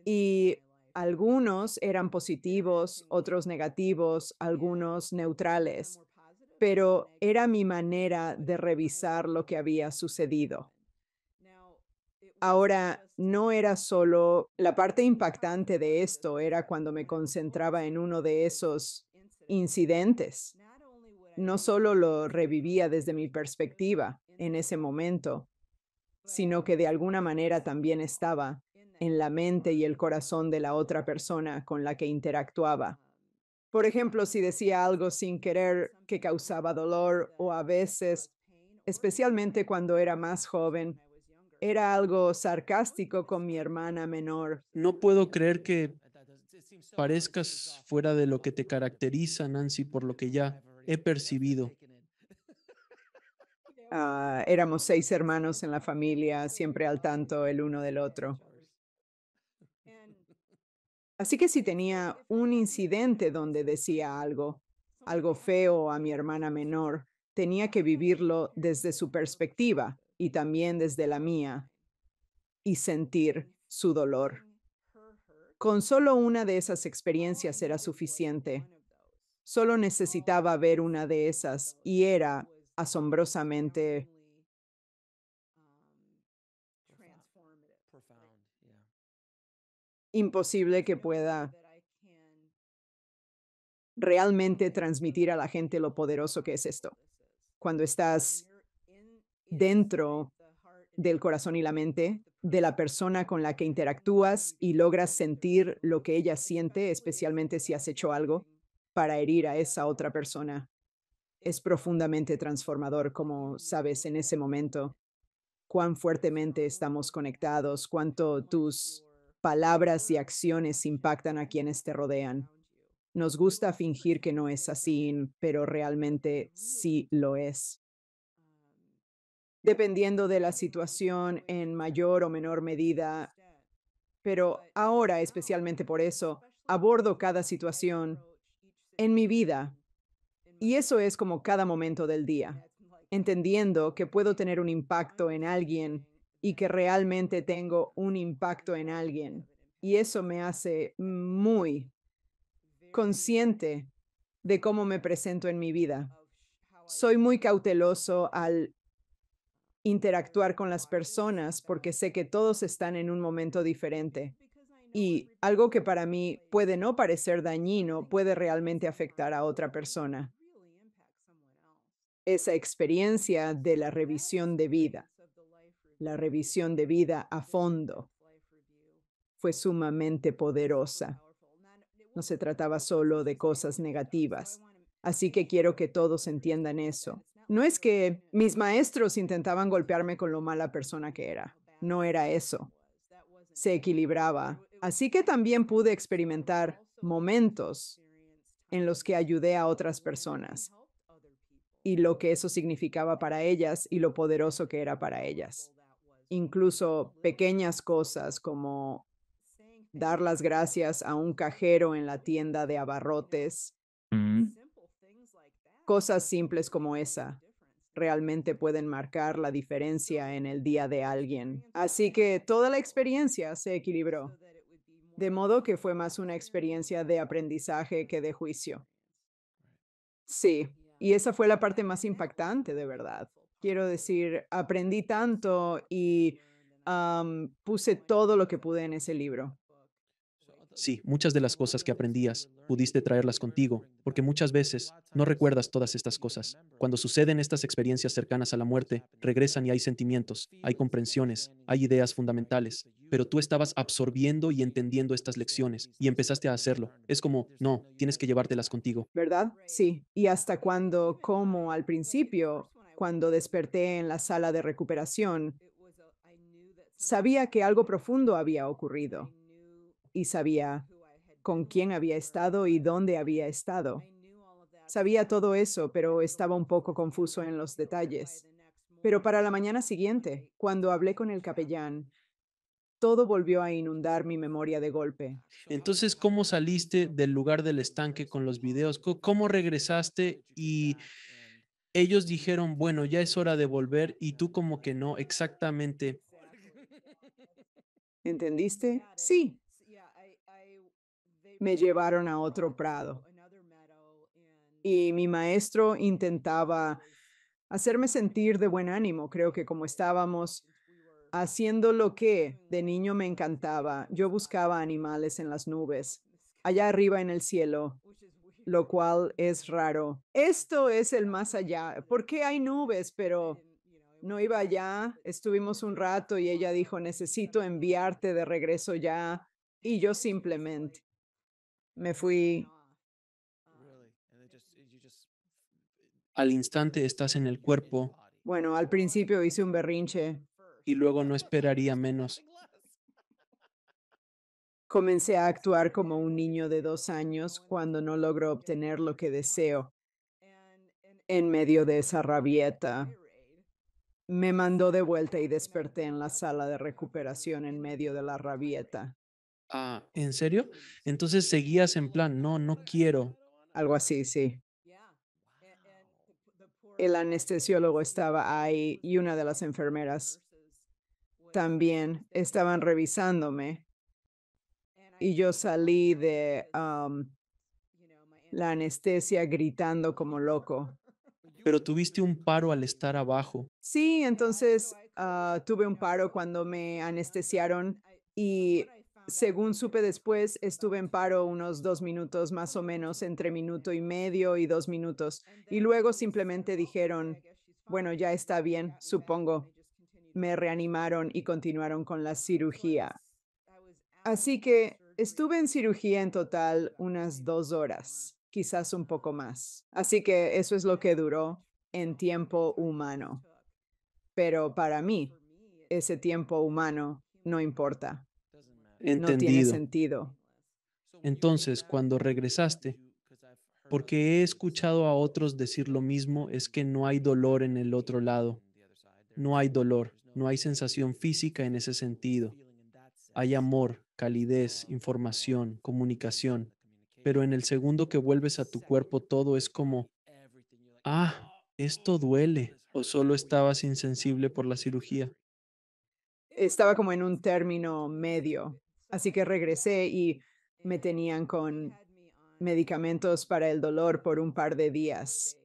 Y algunos eran positivos, otros negativos, algunos neutrales, pero era mi manera de revisar lo que había sucedido. Ahora, no era solo la parte impactante de esto, era cuando me concentraba en uno de esos incidentes. No solo lo revivía desde mi perspectiva en ese momento, sino que de alguna manera también estaba en la mente y el corazón de la otra persona con la que interactuaba. Por ejemplo, si decía algo sin querer que causaba dolor o a veces, especialmente cuando era más joven, era algo sarcástico con mi hermana menor. No puedo creer que parezcas fuera de lo que te caracteriza, Nancy, por lo que ya he percibido. Éramos 6 hermanos en la familia, siempre al tanto el uno del otro. Así que si tenía un incidente donde decía algo feo a mi hermana menor, tenía que vivirlo desde su perspectiva y también desde la mía y sentir su dolor. Con solo una de esas experiencias era suficiente. Solo necesitaba ver una de esas y era asombrosamente imposible que pueda realmente transmitir a la gente lo poderoso que es esto. Cuando estás dentro del corazón y la mente de la persona con la que interactúas y logras sentir lo que ella siente, especialmente si has hecho algo para herir a esa otra persona. Es profundamente transformador, como sabes en ese momento, cuán fuertemente estamos conectados, cuánto tus palabras y acciones impactan a quienes te rodean. Nos gusta fingir que no es así, pero realmente sí lo es. Dependiendo de la situación en mayor o menor medida, pero ahora especialmente por eso, abordo cada situación en mi vida y eso es como cada momento del día, entendiendo que puedo tener un impacto en alguien y que realmente tengo un impacto en alguien. Y eso me hace muy consciente de cómo me presento en mi vida. Soy muy cauteloso al interactuar con las personas porque sé que todos están en un momento diferente. Y algo que para mí puede no parecer dañino puede realmente afectar a otra persona. Esa experiencia de la revisión de vida a fondo, fue sumamente poderosa. No se trataba solo de cosas negativas. Así que quiero que todos entiendan eso. No es que mis maestros intentaban golpearme con lo mala persona que era. No era eso. Se equilibraba. Así que también pude experimentar momentos en los que ayudé a otras personas y lo que eso significaba para ellas y lo poderoso que era para ellas. Incluso pequeñas cosas como dar las gracias a un cajero en la tienda de abarrotes, Mm. cosas simples como esa realmente pueden marcar la diferencia en el día de alguien. Así que toda la experiencia se equilibró, de modo que fue más una experiencia de aprendizaje que de juicio. Sí, y esa fue la parte más impactante, de verdad. Quiero decir, aprendí tanto y puse todo lo que pude en ese libro. Sí, muchas de las cosas que aprendías pudiste traerlas contigo, porque muchas veces no recuerdas todas estas cosas. Cuando suceden estas experiencias cercanas a la muerte, regresan y hay sentimientos, hay comprensiones, hay ideas fundamentales, pero tú estabas absorbiendo y entendiendo estas lecciones y empezaste a hacerlo. Es como, no, tienes que llevártelas contigo. ¿Verdad? Sí. Y hasta cuando, como al principio, cuando desperté en la sala de recuperación, sabía que algo profundo había ocurrido y sabía con quién había estado y dónde había estado. Sabía todo eso, pero estaba un poco confuso en los detalles. Pero para la mañana siguiente, cuando hablé con el capellán, todo volvió a inundar mi memoria de golpe. Entonces, ¿cómo saliste del lugar del estanque con los videos? ¿Cómo regresaste y ellos dijeron, bueno, ya es hora de volver y tú como que no, exactamente? ¿Entendiste? Sí, me llevaron a otro prado y mi maestro intentaba hacerme sentir de buen ánimo. Creo que como estábamos haciendo lo que de niño me encantaba, yo buscaba animales en las nubes, allá arriba en el cielo, lo cual es raro. Esto es el más allá. ¿Por qué hay nubes? Pero no iba allá. Estuvimos un rato y ella dijo, necesito enviarte de regreso ya. Y yo simplemente me fui. Al instante estás en el cuerpo Bueno, al principio hice un berrinche. y luego no esperaría menos. Comencé a actuar como un niño de 2 años cuando no logro obtener lo que deseo en medio de esa rabieta. Me mandó de vuelta y desperté en la sala de recuperación en medio de la rabieta. Ah, ¿en serio? Entonces seguías en plan, no, no quiero. Algo así, sí. El anestesiólogo estaba ahí y una de las enfermeras también estaban revisándome y yo salí de la anestesia gritando como loco. Pero tuviste un paro al estar abajo. Sí, entonces tuve un paro cuando me anestesiaron y según supe después, estuve en paro unos 2 minutos más o menos, entre minuto y medio y 2 minutos. Y luego simplemente dijeron, bueno, ya está bien, supongo. Me reanimaron y continuaron con la cirugía. Así que estuve en cirugía en total unas 2 horas, quizás un poco más. Así que eso es lo que duró en tiempo humano. Pero para mí, ese tiempo humano no importa, no tiene Entendido. sentido. Entonces, cuando regresaste, porque he escuchado a otros decir lo mismo, es que no hay dolor en el otro lado. No hay dolor, no hay sensación física en ese sentido. Hay amor, calidez, información, comunicación. Pero en el segundo que vuelves a tu cuerpo, todo es como, ah, esto duele. O solo estabas insensible por la cirugía. Estaba como en un término medio, así que regresé y me tenían con medicamentos para el dolor por un par de días.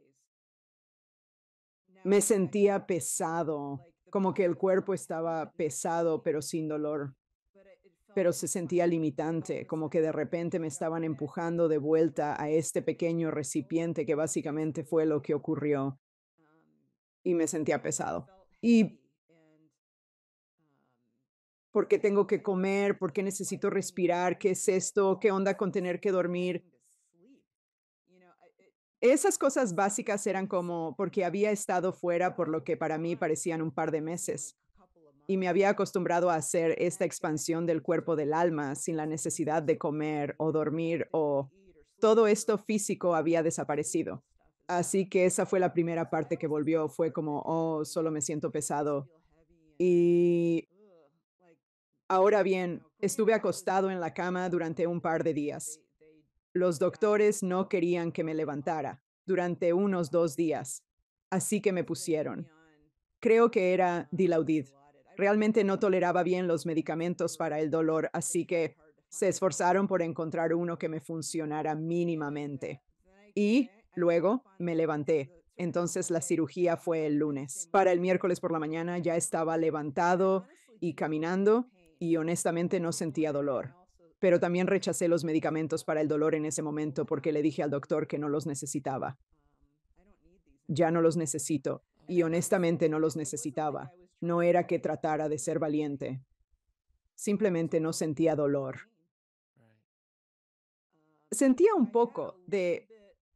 Me sentía pesado, como que el cuerpo estaba pesado, pero sin dolor, pero se sentía limitante, como que de repente me estaban empujando de vuelta a este pequeño recipiente que básicamente fue lo que ocurrió y me sentía pesado. ¿Y por qué tengo que comer? ¿Por qué necesito respirar? ¿Qué es esto? ¿Qué onda con tener que dormir? Esas cosas básicas eran como porque había estado fuera por lo que para mí parecían un par de meses y me había acostumbrado a hacer esta expansión del cuerpo del alma sin la necesidad de comer o dormir o todo esto físico había desaparecido. Así que esa fue la primera parte que volvió, fue como, oh, solo me siento pesado. Y ahora bien, estuve acostado en la cama durante un par de días. Los doctores no querían que me levantara durante unos 2 días, así que me pusieron. Creo que era Dilaudid. Realmente no toleraba bien los medicamentos para el dolor, así que se esforzaron por encontrar uno que me funcionara mínimamente. Y luego me levanté. Entonces la cirugía fue el lunes. Para el miércoles por la mañana ya estaba levantado y caminando y honestamente no sentía dolor. pero también rechacé los medicamentos para el dolor en ese momento porque le dije al doctor que no los necesitaba. Ya no los necesito y honestamente no los necesitaba. No era que tratara de ser valiente, simplemente no sentía dolor. Sentía un poco de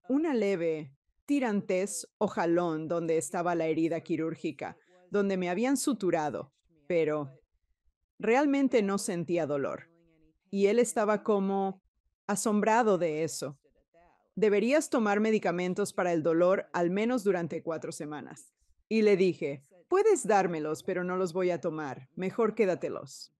una leve tirantez o jalón donde estaba la herida quirúrgica, donde me habían suturado, pero realmente no sentía dolor. Y él estaba como asombrado de eso. Deberías tomar medicamentos para el dolor al menos durante 4 semanas. Y le dije, puedes dármelos, pero no los voy a tomar. Mejor quédatelos.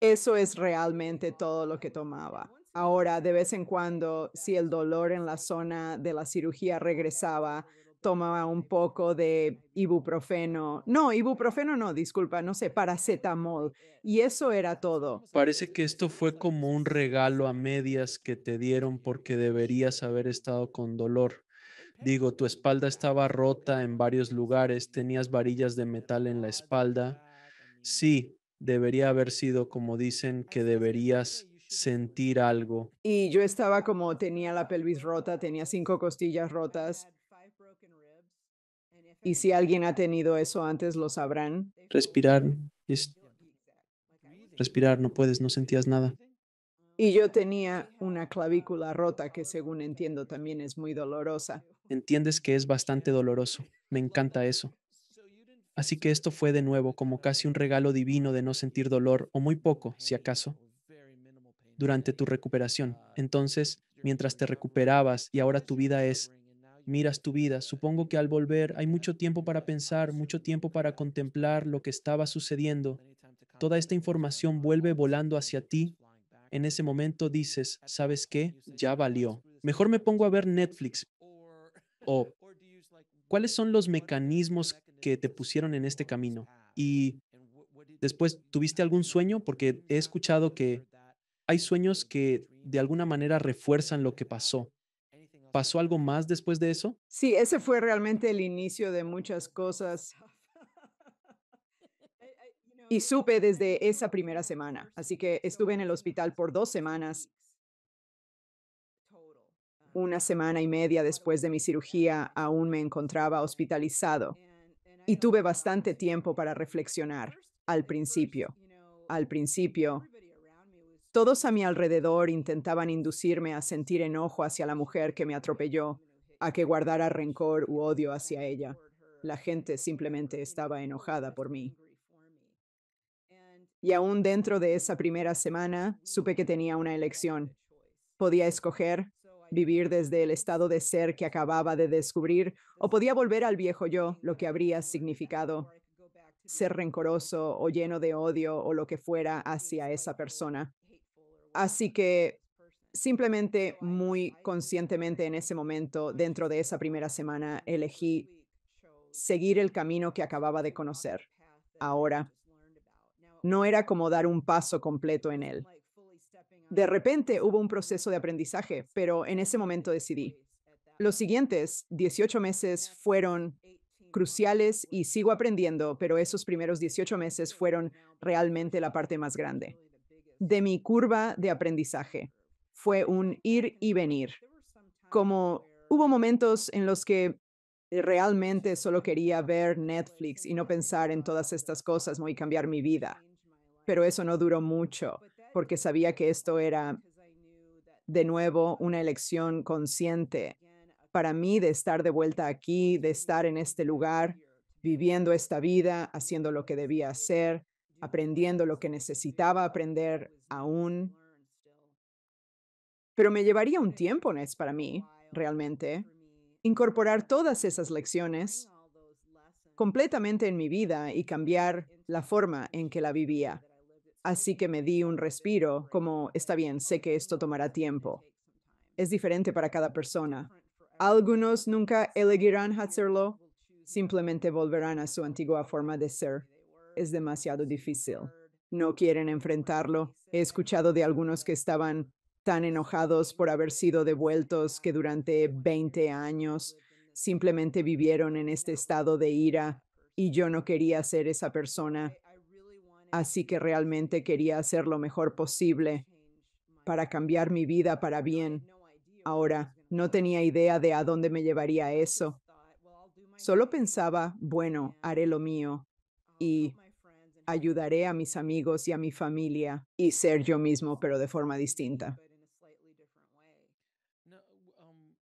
Eso es realmente todo lo que tomaba. Ahora, de vez en cuando, si el dolor en la zona de la cirugía regresaba, tomaba un poco de ibuprofeno no, disculpa, no sé, paracetamol. Y eso era todo. Parece que esto fue como un regalo a medias que te dieron porque deberías haber estado con dolor. Digo, tu espalda estaba rota en varios lugares, tenías varillas de metal en la espalda. Sí, debería haber sido como dicen que deberías sentir algo. Y yo estaba como, tenía la pelvis rota, tenía 5 costillas rotas. Y si alguien ha tenido eso antes, lo sabrán. Respirar, es respirar, no puedes, no sentías nada. Y yo tenía una clavícula rota que según entiendo también es muy dolorosa. Entiendes que es bastante doloroso. Me encanta eso. Así que esto fue de nuevo como casi un regalo divino de no sentir dolor, o muy poco, si acaso, durante tu recuperación. Entonces, mientras te recuperabas y ahora tu vida es, miras tu vida, supongo que al volver hay mucho tiempo para pensar, mucho tiempo para contemplar lo que estaba sucediendo. Toda esta información vuelve volando hacia ti. En ese momento dices, ¿sabes qué? Ya valió. Mejor me pongo a ver Netflix. O, ¿cuáles son los mecanismos que te pusieron en este camino? Y después, ¿tuviste algún sueño? Porque he escuchado que hay sueños que de alguna manera refuerzan lo que pasó. ¿Pasó algo más después de eso? Sí, ese fue realmente el inicio de muchas cosas. Y supe desde esa primera semana. Así que estuve en el hospital por 2 semanas. Una semana y media después de mi cirugía aún me encontraba hospitalizado y tuve bastante tiempo para reflexionar al principio. Al principio, todos a mi alrededor intentaban inducirme a sentir enojo hacia la mujer que me atropelló, a que guardara rencor u odio hacia ella. La gente simplemente estaba enojada por mí. Y aún dentro de esa primera semana, supe que tenía una elección. Podía escoger vivir desde el estado de ser que acababa de descubrir o podía volver al viejo yo, lo que habría significado ser rencoroso o lleno de odio o lo que fuera hacia esa persona. Así que simplemente muy conscientemente en ese momento, dentro de esa primera semana, elegí seguir el camino que acababa de conocer. Ahora, no era como dar un paso completo en él. De repente hubo un proceso de aprendizaje, pero en ese momento decidí. Los siguientes 18 meses fueron cruciales y sigo aprendiendo, pero esos primeros 18 meses fueron realmente la parte más grande de mi curva de aprendizaje. Fue un ir y venir. Como hubo momentos en los que realmente solo quería ver Netflix y no pensar en todas estas cosas, ¿no? Y cambiar mi vida. Pero eso no duró mucho, porque sabía que esto era, de nuevo, una elección consciente para mí de estar de vuelta aquí, de estar en este lugar, viviendo esta vida, haciendo lo que debía hacer, aprendiendo lo que necesitaba aprender aún. Pero me llevaría un tiempo, Nets, para mí, realmente, incorporar todas esas lecciones completamente en mi vida y cambiar la forma en que la vivía. Así que me di un respiro, como, está bien, sé que esto tomará tiempo. Es diferente para cada persona. Algunos nunca elegirán hacerlo, simplemente volverán a su antigua forma de ser. Es demasiado difícil. No quieren enfrentarlo. He escuchado de algunos que estaban tan enojados por haber sido devueltos que durante 20 años simplemente vivieron en este estado de ira y yo no quería ser esa persona. así que realmente quería hacer lo mejor posible para cambiar mi vida para bien. Ahora, no tenía idea de a dónde me llevaría eso. Solo pensaba, bueno, haré lo mío y ayudaré a mis amigos y a mi familia y ser yo mismo, pero de forma distinta.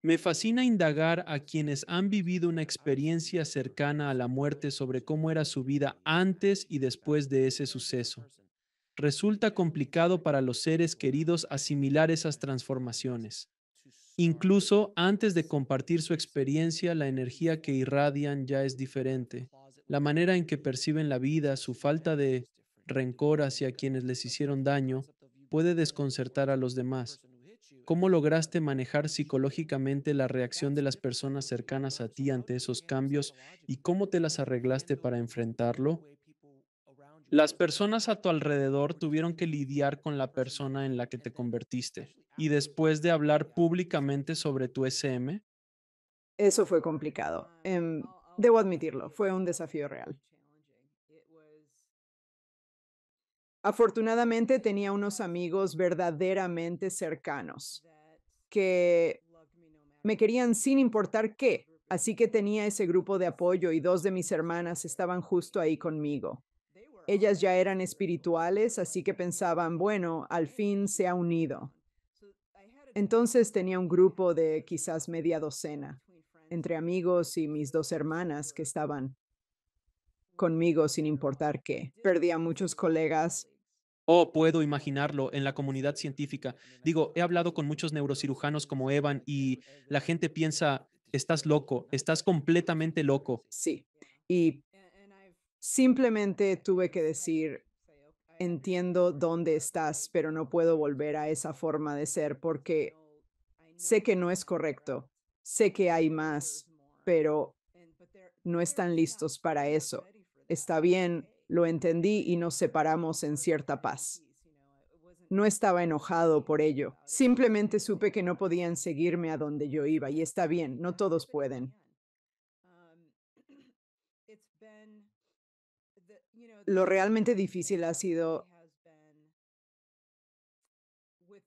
Me fascina indagar a quienes han vivido una experiencia cercana a la muerte sobre cómo era su vida antes y después de ese suceso. Resulta complicado para los seres queridos asimilar esas transformaciones. Incluso antes de compartir su experiencia, la energía que irradian ya es diferente. La manera en que perciben la vida, su falta de rencor hacia quienes les hicieron daño, puede desconcertar a los demás. ¿Cómo lograste manejar psicológicamente la reacción de las personas cercanas a ti ante esos cambios y cómo te las arreglaste para enfrentarlo? Las personas a tu alrededor tuvieron que lidiar con la persona en la que te convertiste. Y después de hablar públicamente sobre tu SM, Eso fue complicado. Debo admitirlo, fue un desafío real. Afortunadamente tenía unos amigos verdaderamente cercanos que me querían sin importar qué, así que tenía ese grupo de apoyo y dos de mis hermanas estaban justo ahí conmigo. Ellas ya eran espirituales, así que pensaban, bueno, al fin se ha unido. Entonces tenía un grupo de quizás media docena, entre amigos y mis dos hermanas que estaban conmigo sin importar qué. Perdí a muchos colegas. oh, puedo imaginarlo en la comunidad científica. Digo, he hablado con muchos neurocirujanos como Evan y la gente piensa, estás loco, estás completamente loco. Sí. Y simplemente tuve que decir, entiendo dónde estás, pero no puedo volver a esa forma de ser porque sé que no es correcto. Sé que hay más, pero no están listos para eso. Está bien, lo entendí y nos separamos en cierta paz. No estaba enojado por ello. Simplemente supe que no podían seguirme a donde yo iba y está bien, no todos pueden. Lo realmente difícil ha sido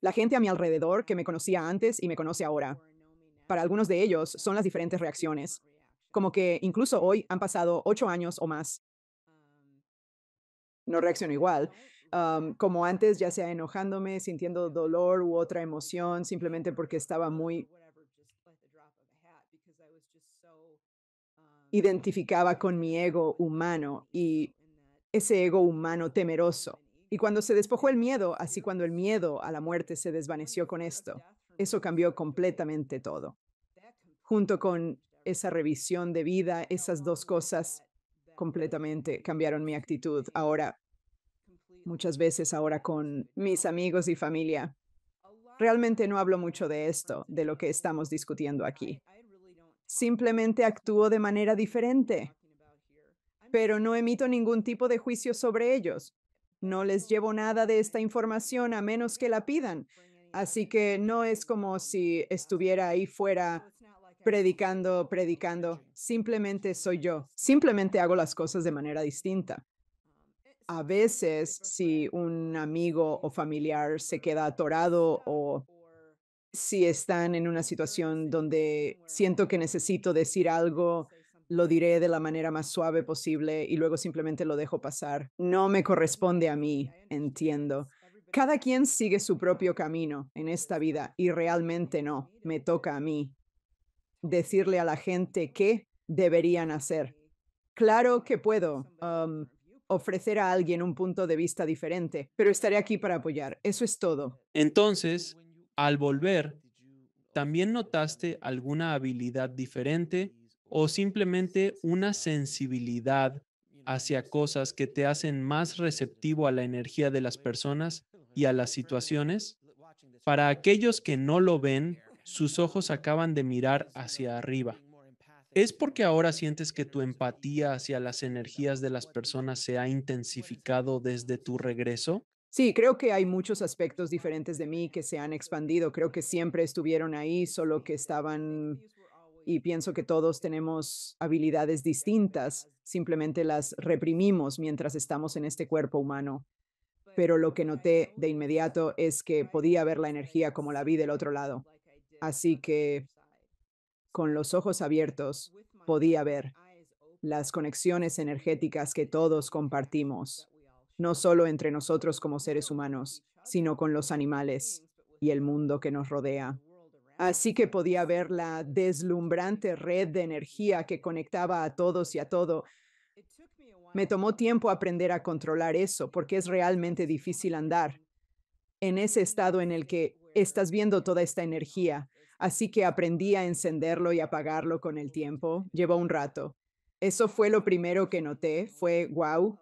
la gente a mi alrededor que me conocía antes y me conoce ahora. Para algunos de ellos son las diferentes reacciones. Como que incluso hoy han pasado 8 años o más. No reacciono igual. Como antes, ya sea enojándome, sintiendo dolor u otra emoción, simplemente porque estaba muy identificaba con mi ego humano y ese ego humano temeroso. Y cuando se despojó el miedo, así cuando el miedo a la muerte se desvaneció con esto, eso cambió completamente todo. Junto con esa revisión de vida, esas dos cosas completamente cambiaron mi actitud. Ahora, muchas veces ahora con mis amigos y familia, realmente no hablo mucho de esto, de lo que estamos discutiendo aquí. Simplemente actúo de manera diferente, pero no emito ningún tipo de juicio sobre ellos. No les llevo nada de esta información a menos que la pidan. Así que no es como si estuviera ahí fuera predicando. Simplemente soy yo. Simplemente hago las cosas de manera distinta. A veces, si un amigo o familiar se queda atorado o si están en una situación donde siento que necesito decir algo, lo diré de la manera más suave posible y luego simplemente lo dejo pasar. No me corresponde a mí, entiendo. Cada quien sigue su propio camino en esta vida y realmente no, me toca a mí decirle a la gente qué deberían hacer. Claro que puedo ofrecer a alguien un punto de vista diferente, pero estaré aquí para apoyar. Eso es todo. Entonces, al volver, ¿también notaste alguna habilidad diferente o simplemente una sensibilidad hacia cosas que te hacen más receptivo a la energía de las personas y a las situaciones? Para aquellos que no lo ven, sus ojos acaban de mirar hacia arriba. ¿Es porque ahora sientes que tu empatía hacia las energías de las personas se ha intensificado desde tu regreso? Sí, creo que hay muchos aspectos diferentes de mí que se han expandido. Creo que siempre estuvieron ahí, solo que estaban y pienso que todos tenemos habilidades distintas, simplemente las reprimimos mientras estamos en este cuerpo humano. Pero lo que noté de inmediato es que podía ver la energía como la vi del otro lado. Así que con los ojos abiertos podía ver las conexiones energéticas que todos compartimos, no solo entre nosotros como seres humanos, sino con los animales y el mundo que nos rodea. Así que podía ver la deslumbrante red de energía que conectaba a todos y a todo. Me tomó tiempo aprender a controlar eso porque es realmente difícil andar en ese estado en el que estás viendo toda esta energía. Así que aprendí a encenderlo y apagarlo con el tiempo. Llevó un rato. Eso fue lo primero que noté. Fue, wow,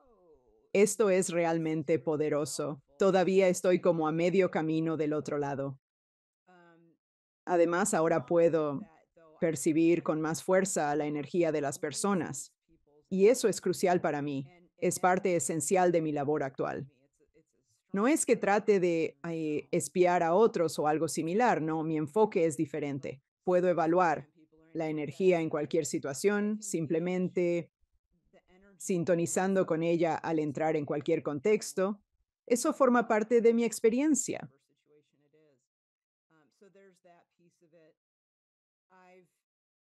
esto es realmente poderoso. Todavía estoy como a medio camino del otro lado. Además, ahora puedo percibir con más fuerza la energía de las personas. Y eso es crucial para mí. Es parte esencial de mi labor actual. No es que trate de espiar a otros o algo similar, no, mi enfoque es diferente. Puedo evaluar la energía en cualquier situación, simplemente sintonizando con ella al entrar en cualquier contexto. Eso forma parte de mi experiencia.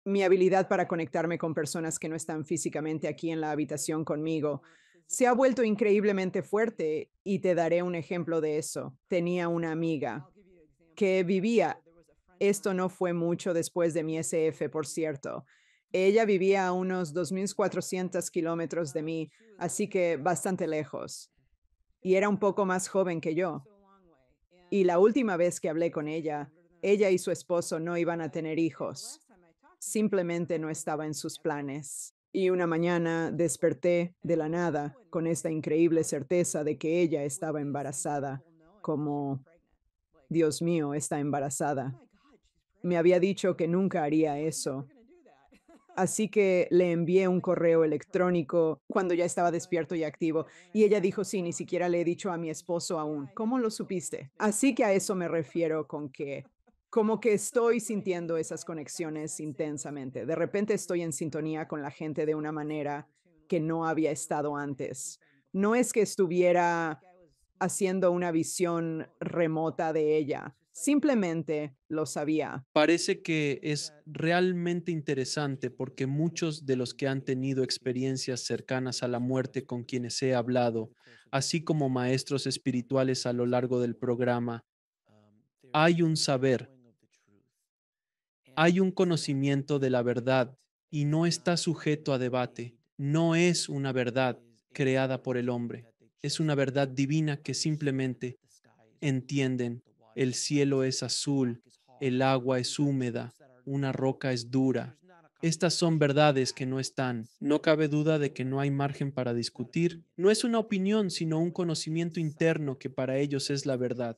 Mi habilidad para conectarme con personas que no están físicamente aquí en la habitación conmigo se ha vuelto increíblemente fuerte y te daré un ejemplo de eso. Tenía una amiga que vivía, esto no fue mucho después de mi SF, por cierto. Ella vivía a unos 2.400 kilómetros de mí, así que bastante lejos, y era un poco más joven que yo. Y la última vez que hablé con ella y su esposo no iban a tener hijos. Simplemente no estaba en sus planes. Y una mañana desperté de la nada con esta increíble certeza de que ella estaba embarazada, como, Dios mío, está embarazada. Me había dicho que nunca haría eso. Así que le envié un correo electrónico cuando ya estaba despierto y activo. Y ella dijo, sí, ni siquiera le he dicho a mi esposo aún. ¿Cómo lo supiste? Así que a eso me refiero con que como que estoy sintiendo esas conexiones intensamente. De repente estoy en sintonía con la gente de una manera que no había estado antes. No es que estuviera haciendo una visión remota de ella, simplemente lo sabía. Parece que es realmente interesante porque muchos de los que han tenido experiencias cercanas a la muerte con quienes he hablado, así como maestros espirituales a lo largo del programa, hay un saber, hay un conocimiento de la verdad y no está sujeto a debate. No es una verdad creada por el hombre, es una verdad divina que simplemente entienden. El cielo es azul, el agua es húmeda, una roca es dura. Estas son verdades que no están. No cabe duda de que no hay margen para discutir. No es una opinión, sino un conocimiento interno que para ellos es la verdad.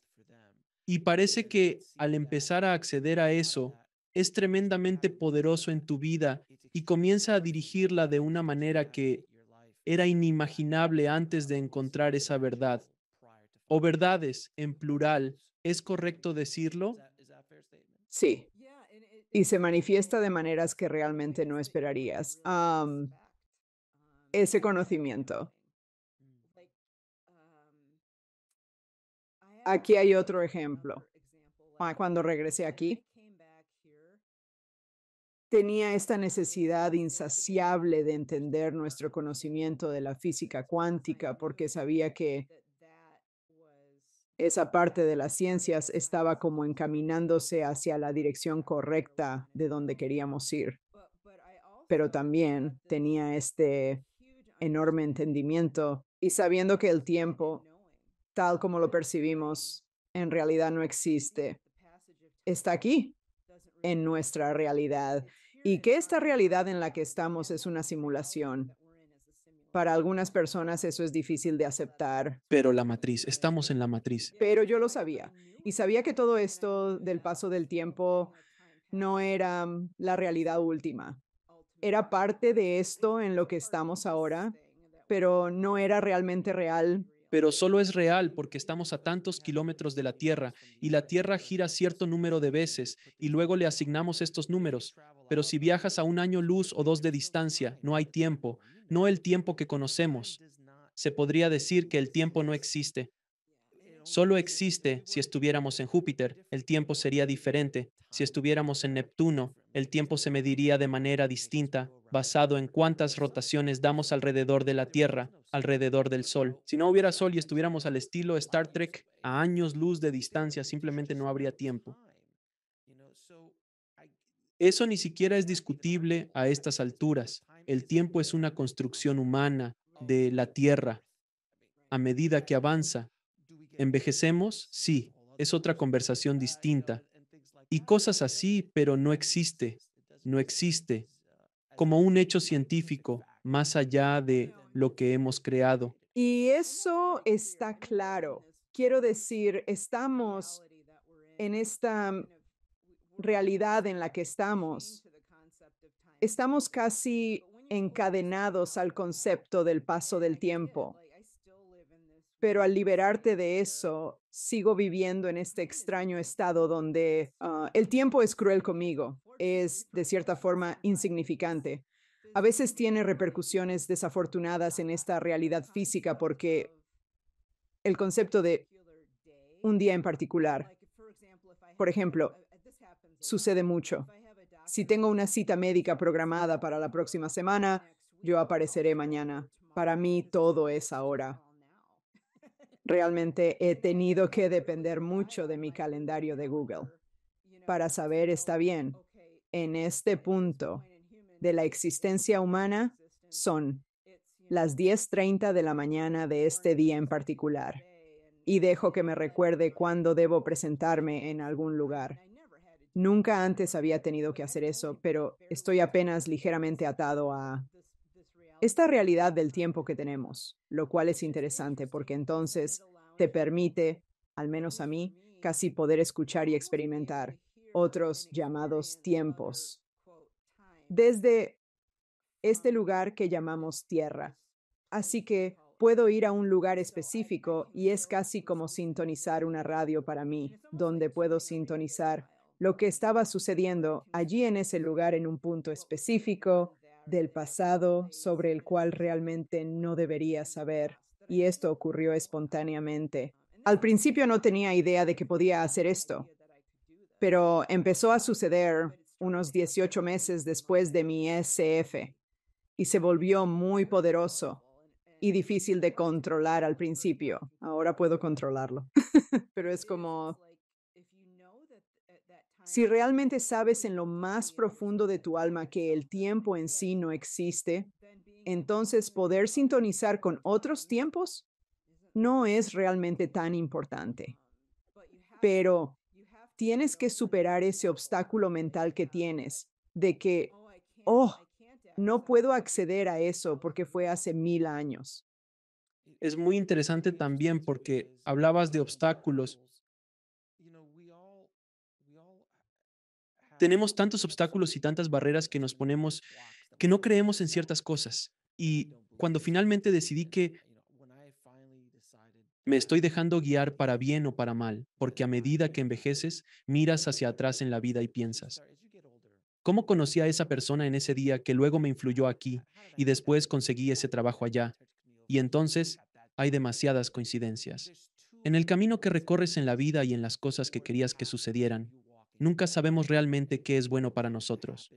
Y parece que al empezar a acceder a eso, es tremendamente poderoso en tu vida y comienza a dirigirla de una manera que era inimaginable antes de encontrar esa verdad. O verdades en plural, ¿es correcto decirlo? Sí, y se manifiesta de maneras que realmente no esperarías. Ese conocimiento. Aquí hay otro ejemplo. Cuando regresé aquí, tenía esta necesidad insaciable de entender nuestro conocimiento de la física cuántica porque sabía que esa parte de las ciencias estaba como encaminándose hacia la dirección correcta de donde queríamos ir. Pero también tenía este enorme entendimiento y sabiendo que el tiempo, tal como lo percibimos, en realidad no existe. Está aquí, en nuestra realidad, y que esta realidad en la que estamos es una simulación. Para algunas personas eso es difícil de aceptar, Pero la matriz, estamos en la matriz. pero yo lo sabía. Y sabía que todo esto del paso del tiempo no era la realidad última. Era parte de esto en lo que estamos ahora, pero no era realmente real pero solo es real porque estamos a tantos kilómetros de la Tierra y la Tierra gira cierto número de veces y luego le asignamos estos números. Pero si viajas a un año luz o dos de distancia, no hay tiempo, no el tiempo que conocemos. Se podría decir que el tiempo no existe. Solo existe si estuviéramos en Júpiter, el tiempo sería diferente. Si estuviéramos en Neptuno, el tiempo se mediría de manera distinta, basado en cuántas rotaciones damos alrededor de la Tierra, alrededor del Sol. Si no hubiera Sol y estuviéramos al estilo Star Trek, a años luz de distancia, simplemente no habría tiempo. Eso ni siquiera es discutible a estas alturas. El tiempo es una construcción humana de la Tierra. A medida que avanza, ¿envejecemos? Sí, es otra conversación distinta. Y cosas así, pero no existe, no existe como un hecho científico más allá de lo que hemos creado. Y eso está claro. Quiero decir, estamos en esta realidad en la que estamos casi encadenados al concepto del paso del tiempo, pero al liberarte de eso, sigo viviendo en este extraño estado donde el tiempo es cruel conmigo, es de cierta forma insignificante. A veces tiene repercusiones desafortunadas en esta realidad física porque el concepto de un día en particular, por ejemplo, sucede mucho. Si tengo una cita médica programada para la próxima semana, yo apareceré mañana. Para mí todo es ahora. Realmente he tenido que depender mucho de mi calendario de Google para saber, está bien, en este punto de la existencia humana son las 10:30 de la mañana de este día en particular y dejo que me recuerde cuándo debo presentarme en algún lugar. Nunca antes había tenido que hacer eso, pero estoy apenas ligeramente atado a esta realidad del tiempo que tenemos, lo cual es interesante porque entonces te permite, al menos a mí, casi poder escuchar y experimentar otros llamados tiempos desde este lugar que llamamos tierra. Así que puedo ir a un lugar específico y es casi como sintonizar una radio para mí, donde puedo sintonizar lo que estaba sucediendo allí en ese lugar en un punto específico del pasado sobre el cual realmente no debería saber. Y esto ocurrió espontáneamente. Al principio no tenía idea de que podía hacer esto, pero empezó a suceder unos 18 meses después de mi SF y se volvió muy poderoso y difícil de controlar al principio. Ahora puedo controlarlo, pero es como si realmente sabes en lo más profundo de tu alma que el tiempo en sí no existe, entonces poder sintonizar con otros tiempos no es realmente tan importante. Pero tienes que superar ese obstáculo mental que tienes de que, oh, no puedo acceder a eso porque fue hace 1000 años. Es muy interesante también porque hablabas de obstáculos. Tenemos tantos obstáculos y tantas barreras que nos ponemos que no creemos en ciertas cosas. Y cuando finalmente decidí que me estoy dejando guiar para bien o para mal, porque a medida que envejeces, miras hacia atrás en la vida y piensas, ¿cómo conocí a esa persona en ese día que luego me influyó aquí y después conseguí ese trabajo allá? Y entonces hay demasiadas coincidencias. En el camino que recorres en la vida y en las cosas que querías que sucedieran, nunca sabemos realmente qué es bueno para nosotros.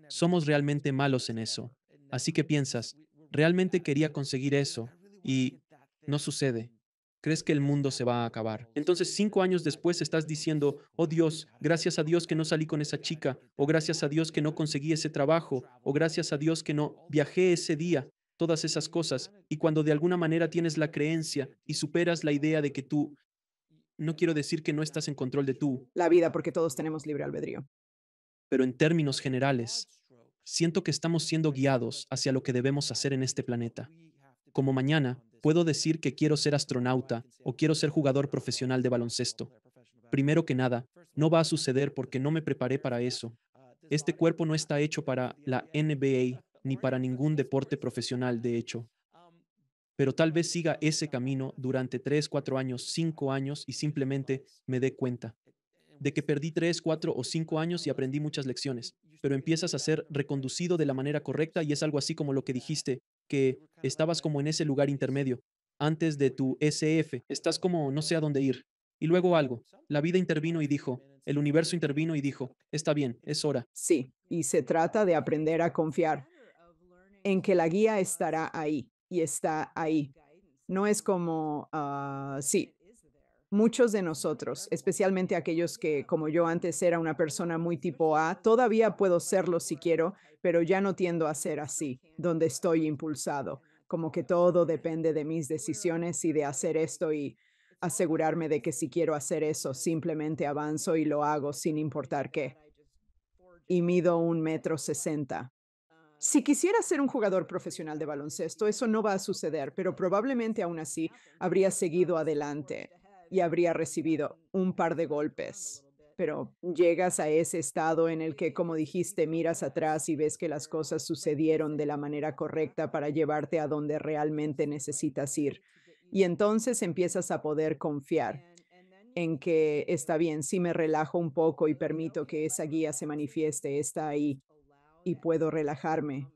Somos realmente malos en eso. Así que piensas, realmente quería conseguir eso y no sucede. Crees que el mundo se va a acabar. Entonces, 5 años después estás diciendo, oh Dios, gracias a Dios que no salí con esa chica, o gracias a Dios que no conseguí ese trabajo, o gracias a Dios que no viajé ese día, todas esas cosas. Y cuando de alguna manera tienes la creencia y superas la idea de que tú, no quiero decir que no estás en control de tú, La vida, porque todos tenemos libre albedrío. pero en términos generales, siento que estamos siendo guiados hacia lo que debemos hacer en este planeta. Como mañana, puedo decir que quiero ser astronauta o quiero ser jugador profesional de baloncesto. Primero que nada, no va a suceder porque no me preparé para eso. Este cuerpo no está hecho para la NBA ni para ningún deporte profesional, de hecho. pero tal vez siga ese camino durante 3, 4 años, 5 años y simplemente me dé cuenta de que perdí 3, 4 o 5 años y aprendí muchas lecciones, pero empiezas a ser reconducido de la manera correcta y es algo así como lo que dijiste, que estabas como en ese lugar intermedio, antes de tu SF, estás como no sé a dónde ir. Y luego algo, la vida intervino y dijo, el universo intervino y dijo, está bien, es hora. Sí, y se trata de aprender a confiar en que la guía estará ahí y está ahí. No es como, sí, muchos de nosotros, especialmente aquellos que, como yo antes era una persona muy tipo A, todavía puedo serlo si quiero, pero ya no tiendo a ser así, donde estoy impulsado, como que todo depende de mis decisiones y de hacer esto y asegurarme de que si quiero hacer eso, simplemente avanzo y lo hago sin importar qué. Y mido 1,60 m. Si quisiera ser un jugador profesional de baloncesto, eso no va a suceder, pero probablemente aún así habría seguido adelante y habría recibido un par de golpes. Pero llegas a ese estado en el que, como dijiste, miras atrás y ves que las cosas sucedieron de la manera correcta para llevarte a donde realmente necesitas ir. Y entonces empiezas a poder confiar en que está bien, si me relajo un poco y permito que esa guía se manifieste, está ahí y puedo relajarme.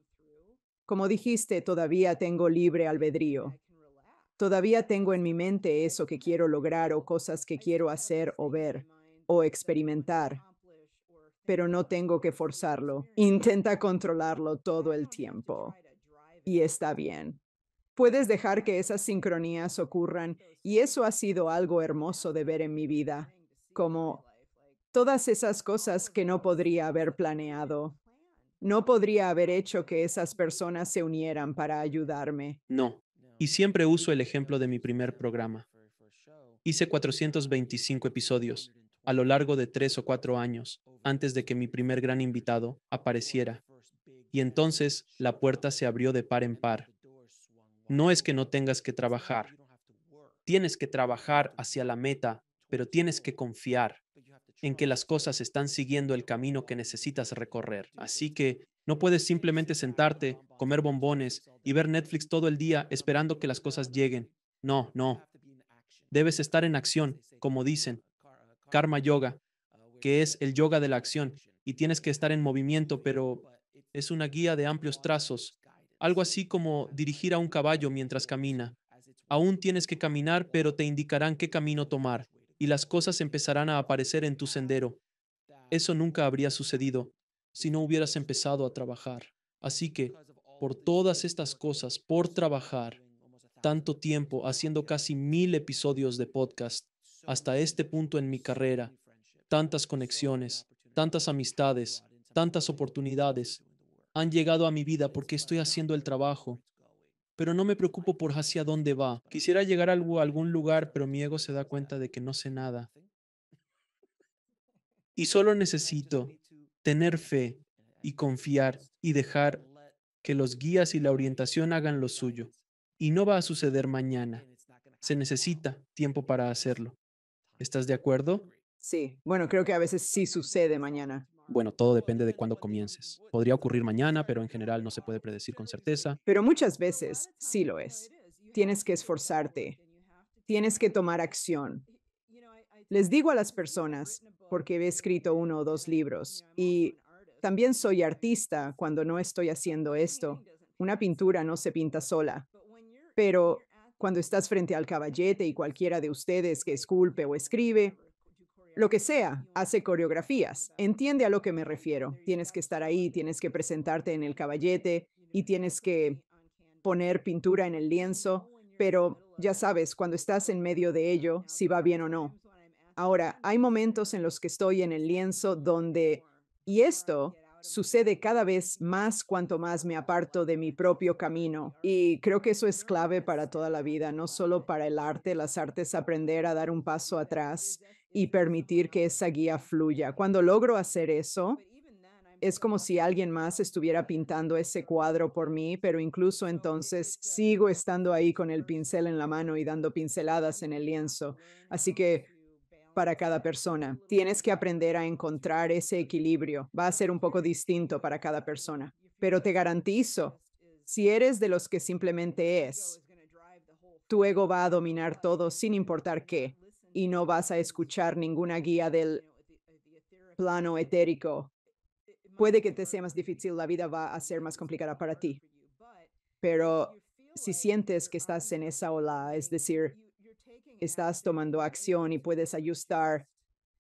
Como dijiste, todavía tengo libre albedrío. Todavía tengo en mi mente eso que quiero lograr o cosas que quiero hacer o ver o experimentar, pero no tengo que forzarlo. Intenta controlarlo todo el tiempo y está bien. Puedes dejar que esas sincronías ocurran y eso ha sido algo hermoso de ver en mi vida, como todas esas cosas que no podría haber planeado. No podría haber hecho que esas personas se unieran para ayudarme. No. Y siempre uso el ejemplo de mi primer programa. Hice 425 episodios a lo largo de 3 o 4 años antes de que mi primer gran invitado apareciera. Y entonces la puerta se abrió de par en par. No es que no tengas que trabajar, tienes que trabajar hacia la meta, pero tienes que confiar en que las cosas están siguiendo el camino que necesitas recorrer. Así que no puedes simplemente sentarte, comer bombones y ver Netflix todo el día esperando que las cosas lleguen. No, no. Debes estar en acción, como dicen, Karma Yoga, que es el yoga de la acción, y tienes que estar en movimiento, pero es una guía de amplios trazos, algo así como dirigir a un caballo mientras camina. Aún tienes que caminar, pero te indicarán qué camino tomar, y las cosas empezarán a aparecer en tu sendero. Eso nunca habría sucedido si no hubieras empezado a trabajar. Así que, por todas estas cosas, por trabajar tanto tiempo haciendo casi 1000 episodios de podcast, hasta este punto en mi carrera, tantas conexiones, tantas amistades, tantas oportunidades han llegado a mi vida porque estoy haciendo el trabajo, pero no me preocupo por hacia dónde va. Quisiera llegar a algún lugar, pero mi ego se da cuenta de que no sé nada. Y solo necesito tener fe y confiar y dejar que los guías y la orientación hagan lo suyo. Y no va a suceder mañana. Se necesita tiempo para hacerlo. ¿Estás de acuerdo? Sí, bueno, creo que a veces sí sucede mañana, Bueno, todo depende de cuándo comiences. Podría ocurrir mañana, pero en general no se puede predecir con certeza. pero muchas veces sí lo es. Tienes que esforzarte, tienes que tomar acción. Les digo a las personas, porque he escrito 1 o 2 libros, y también soy artista cuando no estoy haciendo esto. Una pintura no se pinta sola, pero cuando estás frente al caballete y cualquiera de ustedes que esculpe o escribe, lo que sea, hace coreografías. Entiende a lo que me refiero. Tienes que estar ahí, tienes que presentarte en el caballete y tienes que poner pintura en el lienzo, pero ya sabes, cuando estás en medio de ello, si va bien o no. Ahora, hay momentos en los que estoy en el lienzo donde, y esto sucede cada vez más cuanto más me aparto de mi propio camino. Y creo que eso es clave para toda la vida, no solo para el arte. Las artes, aprender a dar un paso atrás y permitir que esa guía fluya. Cuando logro hacer eso, es como si alguien más estuviera pintando ese cuadro por mí, pero incluso entonces sigo estando ahí con el pincel en la mano y dando pinceladas en el lienzo. Así que para cada persona, tienes que aprender a encontrar ese equilibrio. Va a ser un poco distinto para cada persona, pero te garantizo, si eres de los que simplemente es, Tu ego va a dominar todo sin importar qué, y no vas a escuchar ninguna guía del plano etérico. Puede que te sea más difícil, la vida va a ser más complicada para ti, pero si sientes que estás en esa ola, es decir, estás tomando acción y puedes ajustar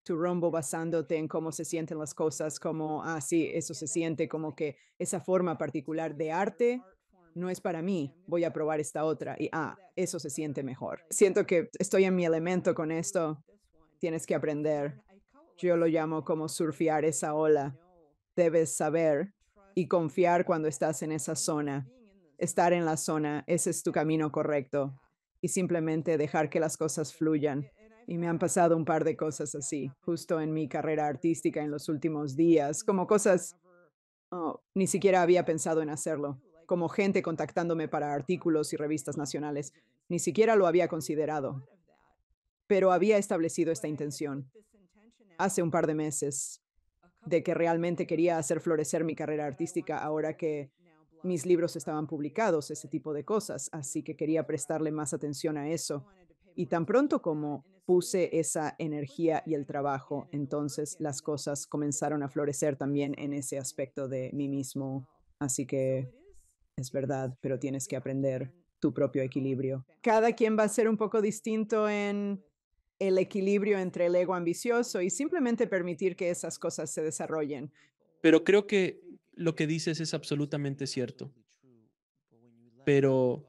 tu rumbo basándote en cómo se sienten las cosas, como, sí, eso se siente como que esa forma particular de arte no es para mí, voy a probar esta otra y, eso se siente mejor. Siento que estoy en mi elemento con esto, tienes que aprender. Yo lo llamo como surfear esa ola. Debes saber y confiar cuando estás en esa zona. Estar en la zona, ese es tu camino correcto. Y simplemente dejar que las cosas fluyan. Y me han pasado un par de cosas así, justo en mi carrera artística en los últimos días, como cosas, ni siquiera había pensado en hacerlo, como gente contactándome para artículos y revistas nacionales. Ni siquiera lo había considerado, pero había establecido esta intención hace un par de meses de que realmente quería hacer florecer mi carrera artística ahora que mis libros estaban publicados, ese tipo de cosas. Así que quería prestarle más atención a eso. Y tan pronto como puse esa energía y el trabajo, entonces las cosas comenzaron a florecer también en ese aspecto de mí mismo. Así que es verdad, pero tienes que aprender tu propio equilibrio. Cada quien va a ser un poco distinto en el equilibrio entre el ego ambicioso y simplemente permitir que esas cosas se desarrollen. Pero creo que lo que dices es absolutamente cierto. Pero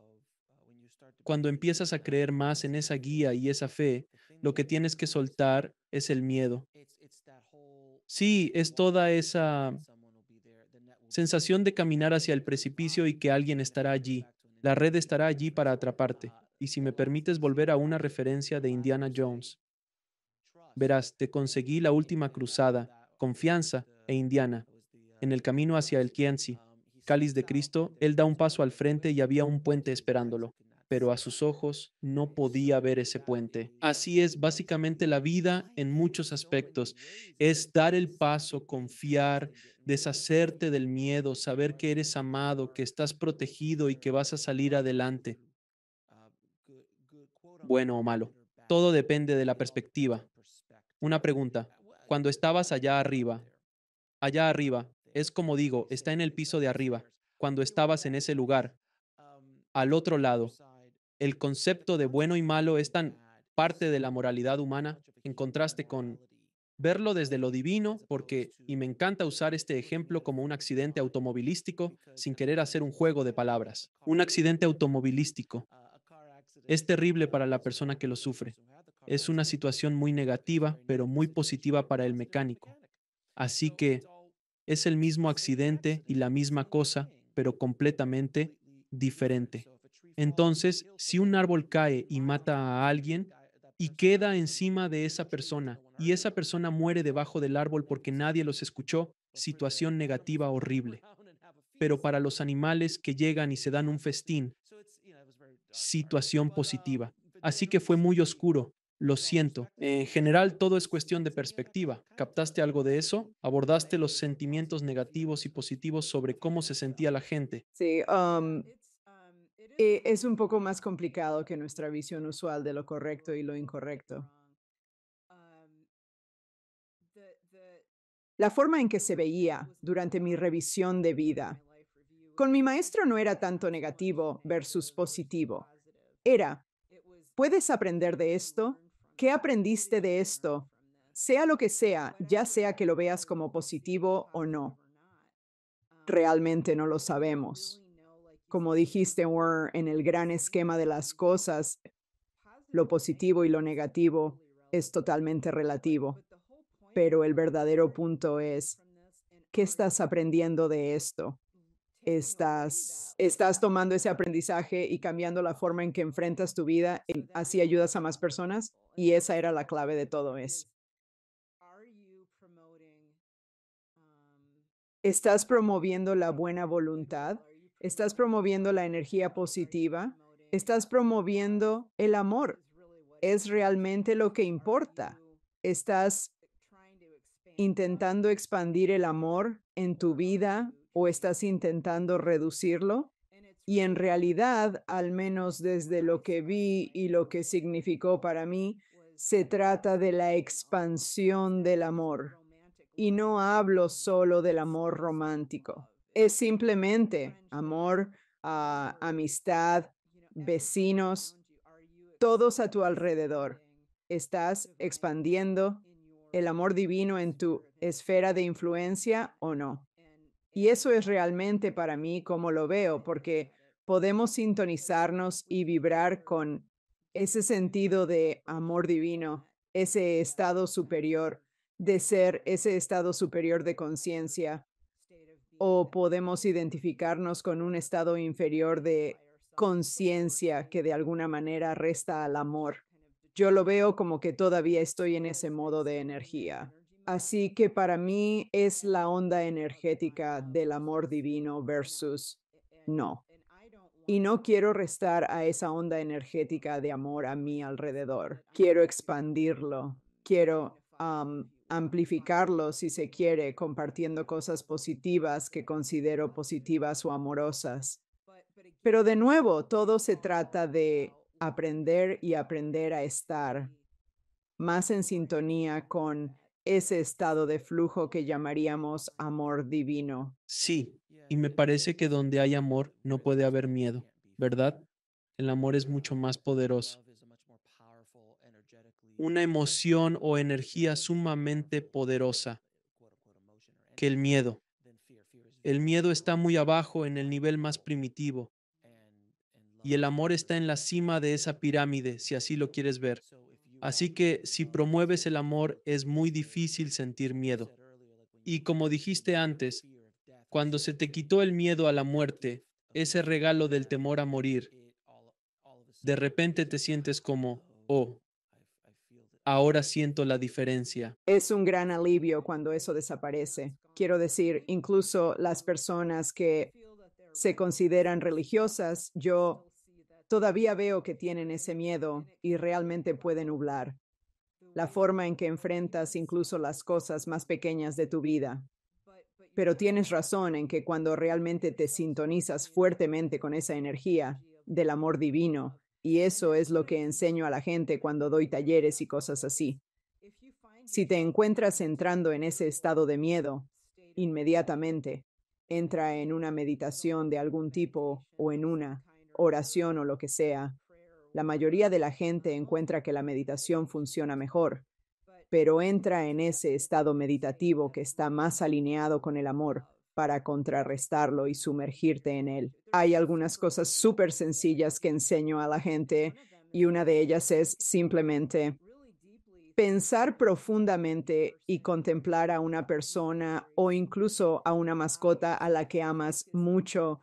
cuando empiezas a creer más en esa guía y esa fe, lo que tienes que soltar es el miedo. Sí, es toda esa sensación de caminar hacia el precipicio y que alguien estará allí. La red estará allí para atraparte. Y si me permites volver a una referencia de Indiana Jones, verás, te conseguí la última cruzada, confianza e Indiana. En el camino hacia el Kianzi, cáliz de Cristo, él da un paso al frente y había un puente esperándolo, pero a sus ojos no podía ver ese puente. Así es básicamente la vida en muchos aspectos. Es dar el paso, confiar, deshacerte del miedo, saber que eres amado, que estás protegido y que vas a salir adelante, bueno o malo. Todo depende de la perspectiva. Una pregunta. Cuando estabas allá arriba, es como digo, está en el piso de arriba, cuando estabas en ese lugar, al otro lado, el concepto de bueno y malo es tan parte de la moralidad humana en contraste con verlo desde lo divino, porque, y me encanta usar este ejemplo como un accidente automovilístico sin querer hacer un juego de palabras. Un accidente automovilístico es terrible para la persona que lo sufre. Es una situación muy negativa, pero muy positiva para el mecánico. Así que es el mismo accidente y la misma cosa, pero completamente diferente. Entonces, si un árbol cae y mata a alguien y queda encima de esa persona y esa persona muere debajo del árbol porque nadie los escuchó, situación negativa horrible. Pero para los animales que llegan y se dan un festín, situación positiva. Así que fue muy oscuro. Lo siento. En general, todo es cuestión de perspectiva. ¿Captaste algo de eso? ¿Abordaste los sentimientos negativos y positivos sobre cómo se sentía la gente? Sí, es un poco más complicado que nuestra visión usual de lo correcto y lo incorrecto. La forma en que se veía durante mi revisión de vida. Con mi maestro no era tanto negativo versus positivo. Era, ¿puedes aprender de esto? ¿Qué aprendiste de esto? Sea lo que sea, ya sea que lo veas como positivo o no, realmente no lo sabemos. Como dijiste, Warren, en el gran esquema de las cosas, lo positivo y lo negativo es totalmente relativo. Pero el verdadero punto es, ¿qué estás aprendiendo de esto? Estás tomando ese aprendizaje y cambiando la forma en que enfrentas tu vida, y así ayudas a más personas. Y esa era la clave de todo eso. ¿Estás promoviendo la buena voluntad? ¿Estás promoviendo la energía positiva? ¿Estás promoviendo el amor? ¿Es realmente lo que importa? ¿Estás intentando expandir el amor en tu vida o estás intentando reducirlo? Y en realidad, al menos desde lo que vi y lo que significó para mí, se trata de la expansión del amor. Y no hablo solo del amor romántico. Es simplemente amor, amistad, vecinos, todos a tu alrededor. ¿Estás expandiendo el amor divino en tu esfera de influencia o no? Y eso es realmente para mí como lo veo, porque podemos sintonizarnos y vibrar con ese sentido de amor divino, ese estado superior, de ser ese estado superior de conciencia, o podemos identificarnos con un estado inferior de conciencia que de alguna manera resta al amor. Yo lo veo como que todavía estoy en ese modo de energía. Así que para mí es la onda energética del amor divino versus no. Y no quiero restar a esa onda energética de amor a mi alrededor. Quiero expandirlo. Quiero amplificarlo si se quiere, compartiendo cosas positivas que considero positivas o amorosas. Pero de nuevo, todo se trata de aprender y aprender a estar más en sintonía con ese estado de flujo que llamaríamos amor divino. Sí, y me parece que donde hay amor no puede haber miedo, ¿verdad? El amor es mucho más poderoso. Una emoción o energía sumamente poderosa que el miedo. El miedo está muy abajo en el nivel más primitivo y el amor está en la cima de esa pirámide, si así lo quieres ver. Así que si promueves el amor es muy difícil sentir miedo. Y como dijiste antes, cuando se te quitó el miedo a la muerte, ese regalo del temor a morir, de repente te sientes como, oh, ahora siento la diferencia. Es un gran alivio cuando eso desaparece. Quiero decir, incluso las personas que se consideran religiosas, yo todavía veo que tienen ese miedo y realmente puede nublar la forma en que enfrentas incluso las cosas más pequeñas de tu vida. Pero tienes razón en que cuando realmente te sintonizas fuertemente con esa energía del amor divino, y eso es lo que enseño a la gente cuando doy talleres y cosas así. Si te encuentras entrando en ese estado de miedo, inmediatamente entra en una meditación de algún tipo o en una oración o lo que sea. La mayoría de la gente encuentra que la meditación funciona mejor, pero entra en ese estado meditativo que está más alineado con el amor para contrarrestarlo y sumergirte en él. Hay algunas cosas súper sencillas que enseño a la gente y una de ellas es simplemente pensar profundamente y contemplar a una persona o incluso a una mascota a la que amas mucho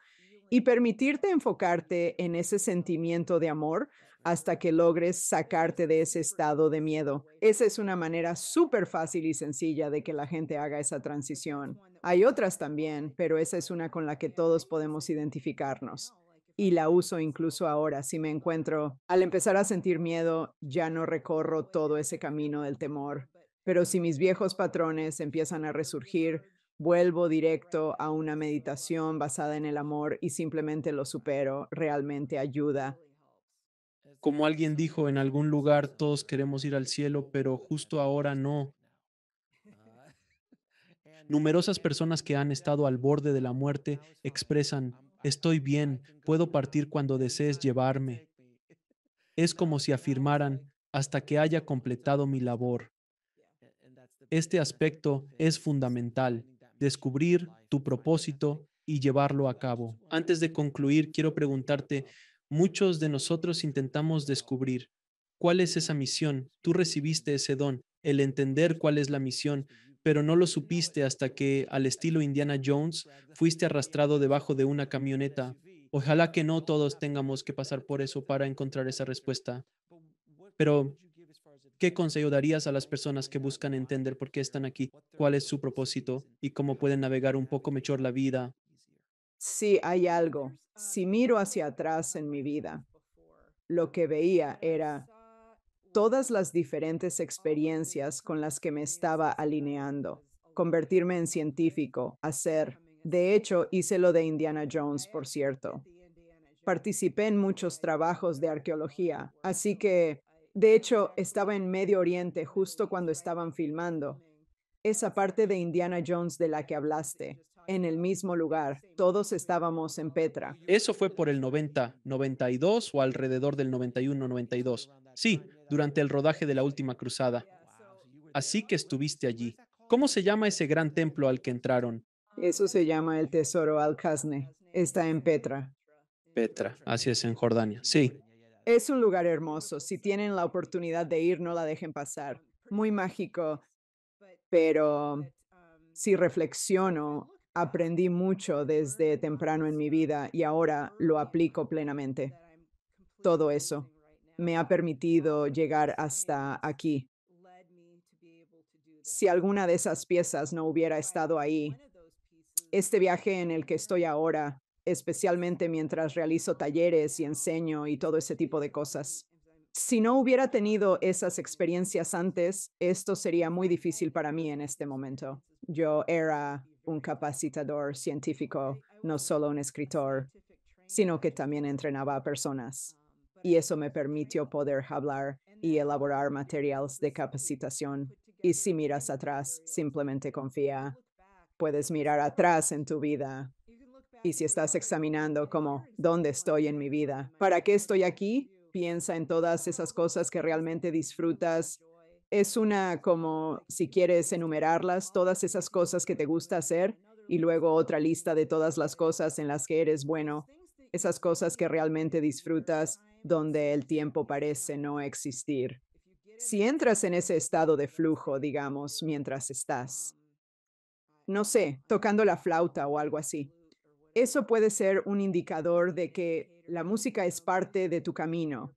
y permitirte enfocarte en ese sentimiento de amor hasta que logres sacarte de ese estado de miedo. Esa es una manera súper fácil y sencilla de que la gente haga esa transición. Hay otras también, pero esa es una con la que todos podemos identificarnos. Y la uso incluso ahora. Si me encuentro, al empezar a sentir miedo, ya no recorro todo ese camino del temor. Pero si mis viejos patrones empiezan a resurgir, vuelvo directo a una meditación basada en el amor y simplemente lo supero. Realmente ayuda. Como alguien dijo en algún lugar, todos queremos ir al cielo, pero justo ahora no. Numerosas personas que han estado al borde de la muerte expresan, estoy bien, puedo partir cuando desees llevarme. Es como si afirmaran, hasta que haya completado mi labor. Este aspecto es fundamental, descubrir tu propósito y llevarlo a cabo. Antes de concluir, quiero preguntarte, muchos de nosotros intentamos descubrir cuál es esa misión. Tú recibiste ese don, el entender cuál es la misión, pero no lo supiste hasta que, al estilo Indiana Jones, fuiste arrastrado debajo de una camioneta. Ojalá que no todos tengamos que pasar por eso para encontrar esa respuesta. Pero ¿qué consejo darías a las personas que buscan entender por qué están aquí, cuál es su propósito y cómo pueden navegar un poco mejor la vida? Sí, hay algo. Si miro hacia atrás en mi vida, lo que veía era todas las diferentes experiencias con las que me estaba alineando. Convertirme en científico, hacer. De hecho, hice lo de Indiana Jones, por cierto. Participé en muchos trabajos de arqueología, así que, de hecho, estaba en Medio Oriente justo cuando estaban filmando. Esa parte de Indiana Jones de la que hablaste, en el mismo lugar, todos estábamos en Petra. Eso fue por el 90, 92 o alrededor del 91, 92. Sí, durante el rodaje de la última cruzada. Así que estuviste allí. ¿Cómo se llama ese gran templo al que entraron? Eso se llama el Tesoro Al-Kazne. Está en Petra. Petra, así es en Jordania. Sí, Es un lugar hermoso. Si tienen la oportunidad de ir, no la dejen pasar. Muy mágico, pero si reflexiono, aprendí mucho desde temprano en mi vida y ahora lo aplico plenamente. Todo eso me ha permitido llegar hasta aquí. Si alguna de esas piezas no hubiera estado ahí, este viaje en el que estoy ahora, especialmente mientras realizo talleres y enseño y todo ese tipo de cosas. Si no hubiera tenido esas experiencias antes, esto sería muy difícil para mí en este momento. Yo era un capacitador científico, no solo un escritor, sino que también entrenaba a personas. Y eso me permitió poder hablar y elaborar materiales de capacitación. Y si miras atrás, simplemente confía. Puedes mirar atrás en tu vida. Y si estás examinando como, ¿dónde estoy en mi vida? ¿Para qué estoy aquí? Piensa en todas esas cosas que realmente disfrutas. Es una como, si quieres enumerarlas, todas esas cosas que te gusta hacer y luego otra lista de todas las cosas en las que eres bueno, esas cosas que realmente disfrutas donde el tiempo parece no existir. Si entras en ese estado de flujo, digamos, mientras estás, no sé, tocando la flauta o algo así, eso puede ser un indicador de que la música es parte de tu camino.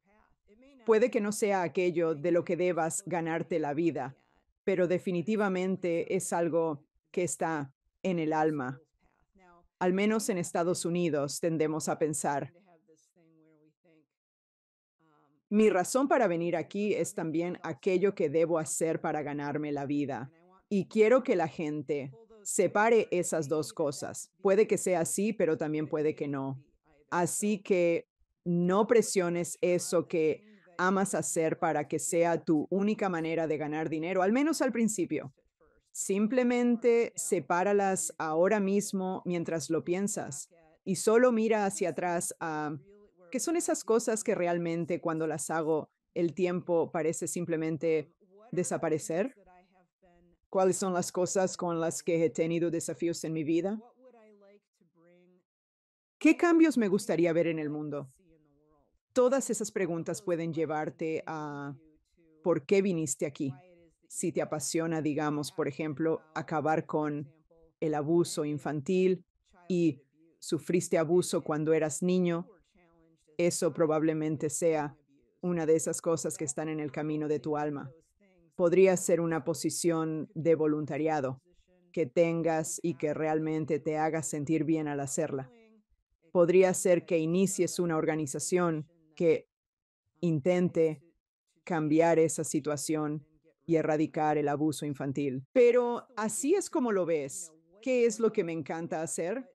Puede que no sea aquello de lo que debas ganarte la vida, pero definitivamente es algo que está en el alma. Al menos en Estados Unidos tendemos a pensar, mi razón para venir aquí es también aquello que debo hacer para ganarme la vida. Y quiero que la gente separe esas dos cosas. Puede que sea así, pero también puede que no. Así que no presiones eso que amas hacer para que sea tu única manera de ganar dinero, al menos al principio. Simplemente sepáralas ahora mismo mientras lo piensas y solo mira hacia atrás a qué son esas cosas que realmente cuando las hago el tiempo parece simplemente desaparecer. ¿Cuáles son las cosas con las que he tenido desafíos en mi vida? ¿Qué cambios me gustaría ver en el mundo? Todas esas preguntas pueden llevarte a por qué viniste aquí. Si te apasiona, digamos, por ejemplo, acabar con el abuso infantil y sufriste abuso cuando eras niño, eso probablemente sea una de esas cosas que están en el camino de tu alma. Podría ser una posición de voluntariado que tengas y que realmente te haga sentir bien al hacerla. Podría ser que inicies una organización que intente cambiar esa situación y erradicar el abuso infantil. Pero así es como lo ves. ¿Qué es lo que me encanta hacer?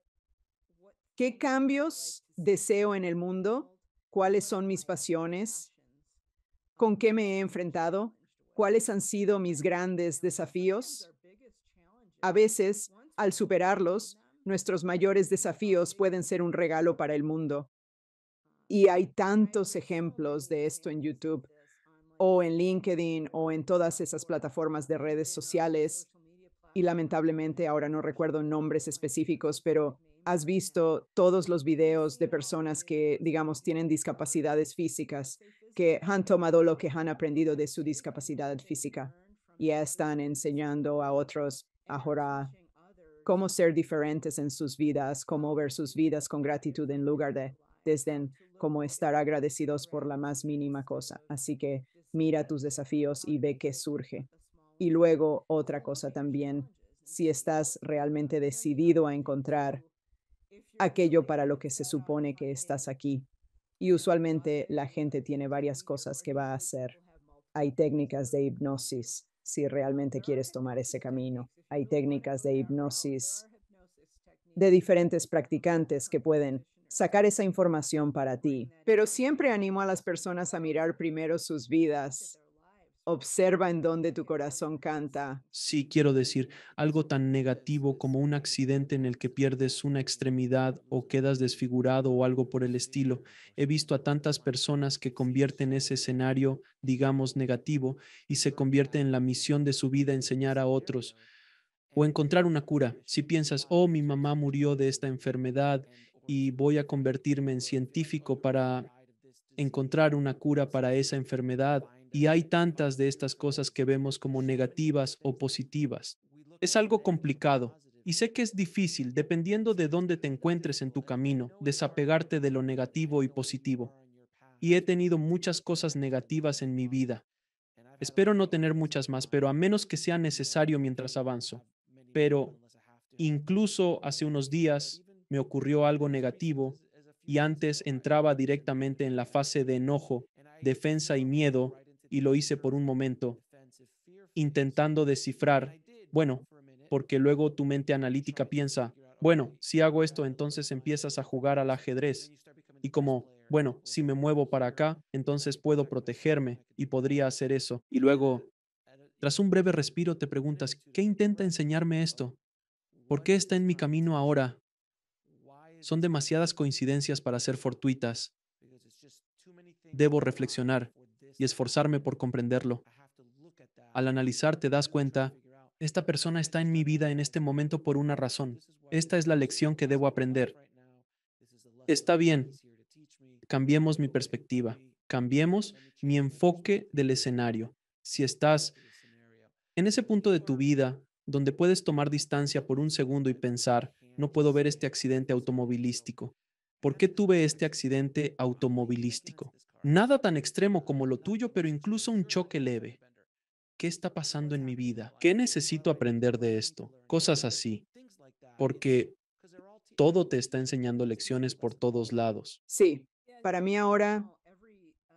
¿Qué cambios deseo en el mundo? ¿Cuáles son mis pasiones? ¿Con qué me he enfrentado? ¿Cuáles han sido mis grandes desafíos? A veces, al superarlos, nuestros mayores desafíos pueden ser un regalo para el mundo. Y hay tantos ejemplos de esto en YouTube o en LinkedIn o en todas esas plataformas de redes sociales. Y lamentablemente ahora no recuerdo nombres específicos, pero has visto todos los videos de personas que, digamos, tienen discapacidades físicas, que han tomado lo que han aprendido de su discapacidad física y ya están enseñando a otros ahora cómo ser diferentes en sus vidas, cómo ver sus vidas con gratitud en lugar de desdén, cómo estar agradecidos por la más mínima cosa. Así que mira tus desafíos y ve qué surge. Y luego otra cosa también, si estás realmente decidido a encontrar aquello para lo que se supone que estás aquí. Y usualmente la gente tiene varias cosas que va a hacer. Hay técnicas de hipnosis si realmente quieres tomar ese camino. Hay técnicas de hipnosis de diferentes practicantes que pueden sacar esa información para ti. Pero siempre animo a las personas a mirar primero sus vidas. Observa en dónde tu corazón canta. Sí, quiero decir, algo tan negativo como un accidente en el que pierdes una extremidad o quedas desfigurado o algo por el estilo. He visto a tantas personas que convierten ese escenario, digamos, negativo y se convierte en la misión de su vida enseñar a otros o encontrar una cura. Si piensas, oh, mi mamá murió de esta enfermedad y voy a convertirme en científico para encontrar una cura para esa enfermedad. Y hay tantas de estas cosas que vemos como negativas o positivas. Es algo complicado y sé que es difícil, dependiendo de dónde te encuentres en tu camino, desapegarte de lo negativo y positivo. Y he tenido muchas cosas negativas en mi vida. Espero no tener muchas más, pero a menos que sea necesario mientras avanzo. Pero incluso hace unos días me ocurrió algo negativo y antes entraba directamente en la fase de enojo, defensa y miedo y lo hice por un momento, intentando descifrar, bueno, porque luego tu mente analítica piensa, bueno, si hago esto, entonces empiezas a jugar al ajedrez y como, bueno, si me muevo para acá, entonces puedo protegerme y podría hacer eso. Y luego, tras un breve respiro, te preguntas, ¿qué intenta enseñarme esto? ¿Por qué está en mi camino ahora? Son demasiadas coincidencias para ser fortuitas. Debo reflexionar y esforzarme por comprenderlo. Al analizar te das cuenta, esta persona está en mi vida en este momento por una razón. Esta es la lección que debo aprender. Está bien, cambiemos mi perspectiva, cambiemos mi enfoque del escenario. Si estás en ese punto de tu vida donde puedes tomar distancia por un segundo y pensar, no puedo ver este accidente automovilístico. ¿Por qué tuve este accidente automovilístico? Nada tan extremo como lo tuyo, pero incluso un choque leve. ¿Qué está pasando en mi vida? ¿Qué necesito aprender de esto? Cosas así, porque todo te está enseñando lecciones por todos lados. Sí, para mí ahora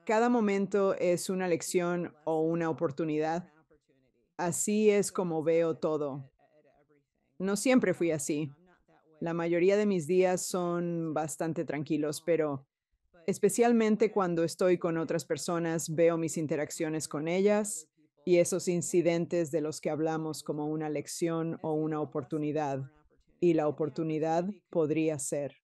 cada momento es una lección o una oportunidad. Así es como veo todo. No siempre fui así. La mayoría de mis días son bastante tranquilos, pero especialmente cuando estoy con otras personas, veo mis interacciones con ellas y esos incidentes de los que hablamos como una lección o una oportunidad. Y la oportunidad podría ser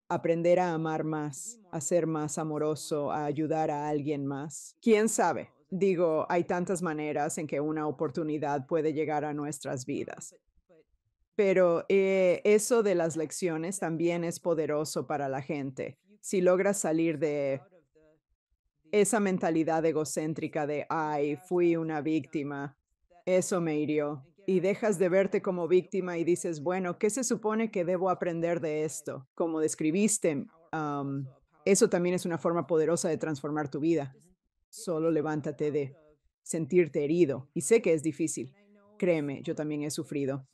aprender a amar más, a ser más amoroso, a ayudar a alguien más. ¿Quién sabe? Digo, hay tantas maneras en que una oportunidad puede llegar a nuestras vidas. Pero eso de las lecciones también es poderoso para la gente. Si logras salir de esa mentalidad egocéntrica de, ay, fui una víctima, eso me hirió, y dejas de verte como víctima y dices, bueno, ¿qué se supone que debo aprender de esto? Como describiste, eso también es una forma poderosa de transformar tu vida. Solo levántate de sentirte herido. Y sé que es difícil. Créeme, yo también he sufrido.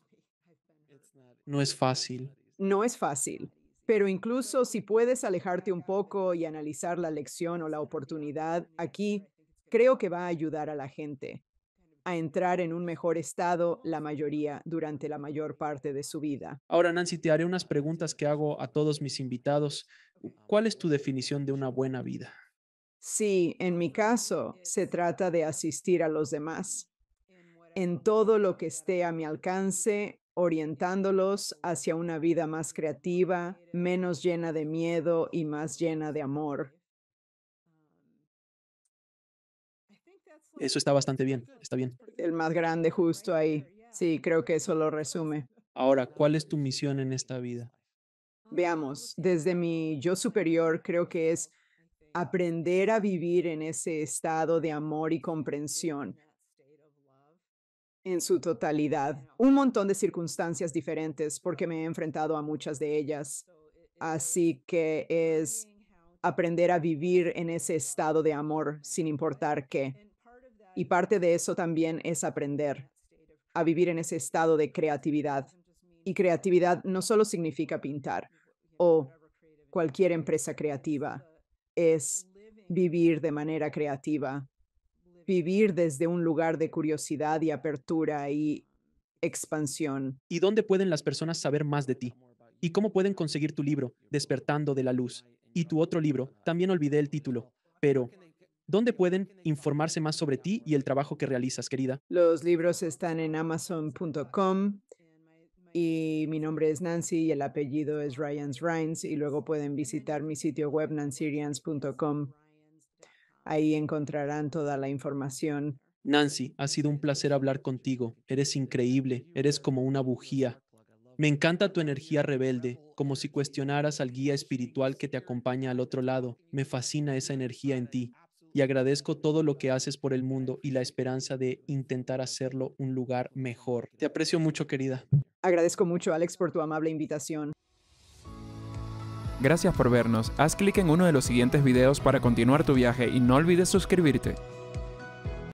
No es fácil. No es fácil, pero incluso si puedes alejarte un poco y analizar la lección o la oportunidad, aquí creo que va a ayudar a la gente a entrar en un mejor estado la mayoría durante la mayor parte de su vida. Ahora, Nancy, te haré unas preguntas que hago a todos mis invitados. ¿Cuál es tu definición de una buena vida? Sí, en mi caso, se trata de asistir a los demás en todo lo que esté a mi alcance, orientándolos hacia una vida más creativa, menos llena de miedo y más llena de amor. Eso está bastante bien, está bien. El más grande justo ahí. Sí, creo que eso lo resume. Ahora, ¿cuál es tu misión en esta vida? Veamos, desde mi yo superior creo que es aprender a vivir en ese estado de amor y comprensión en su totalidad. Un montón de circunstancias diferentes porque me he enfrentado a muchas de ellas. Así que es aprender a vivir en ese estado de amor sin importar qué. Y parte de eso también es aprender a vivir en ese estado de creatividad. Y creatividad no solo significa pintar o cualquier empresa creativa, es vivir de manera creativa, vivir desde un lugar de curiosidad y apertura y expansión. ¿Y dónde pueden las personas saber más de ti? ¿Y cómo pueden conseguir tu libro, Despertando de la Luz? Y tu otro libro, también olvidé el título, pero ¿dónde pueden informarse más sobre ti y el trabajo que realizas, querida? Los libros están en amazon.com y mi nombre es Nancy y el apellido es Ryans Rines y luego pueden visitar mi sitio web nancyrians.com. Ahí encontrarán toda la información. Nancy, ha sido un placer hablar contigo. Eres increíble, eres como una bujía. Me encanta tu energía rebelde, como si cuestionaras al guía espiritual que te acompaña al otro lado. Me fascina esa energía en ti y agradezco todo lo que haces por el mundo y la esperanza de intentar hacerlo un lugar mejor. Te aprecio mucho, querida. Agradezco mucho, Alex, por tu amable invitación. Gracias por vernos. Haz clic en uno de los siguientes videos para continuar tu viaje y no olvides suscribirte.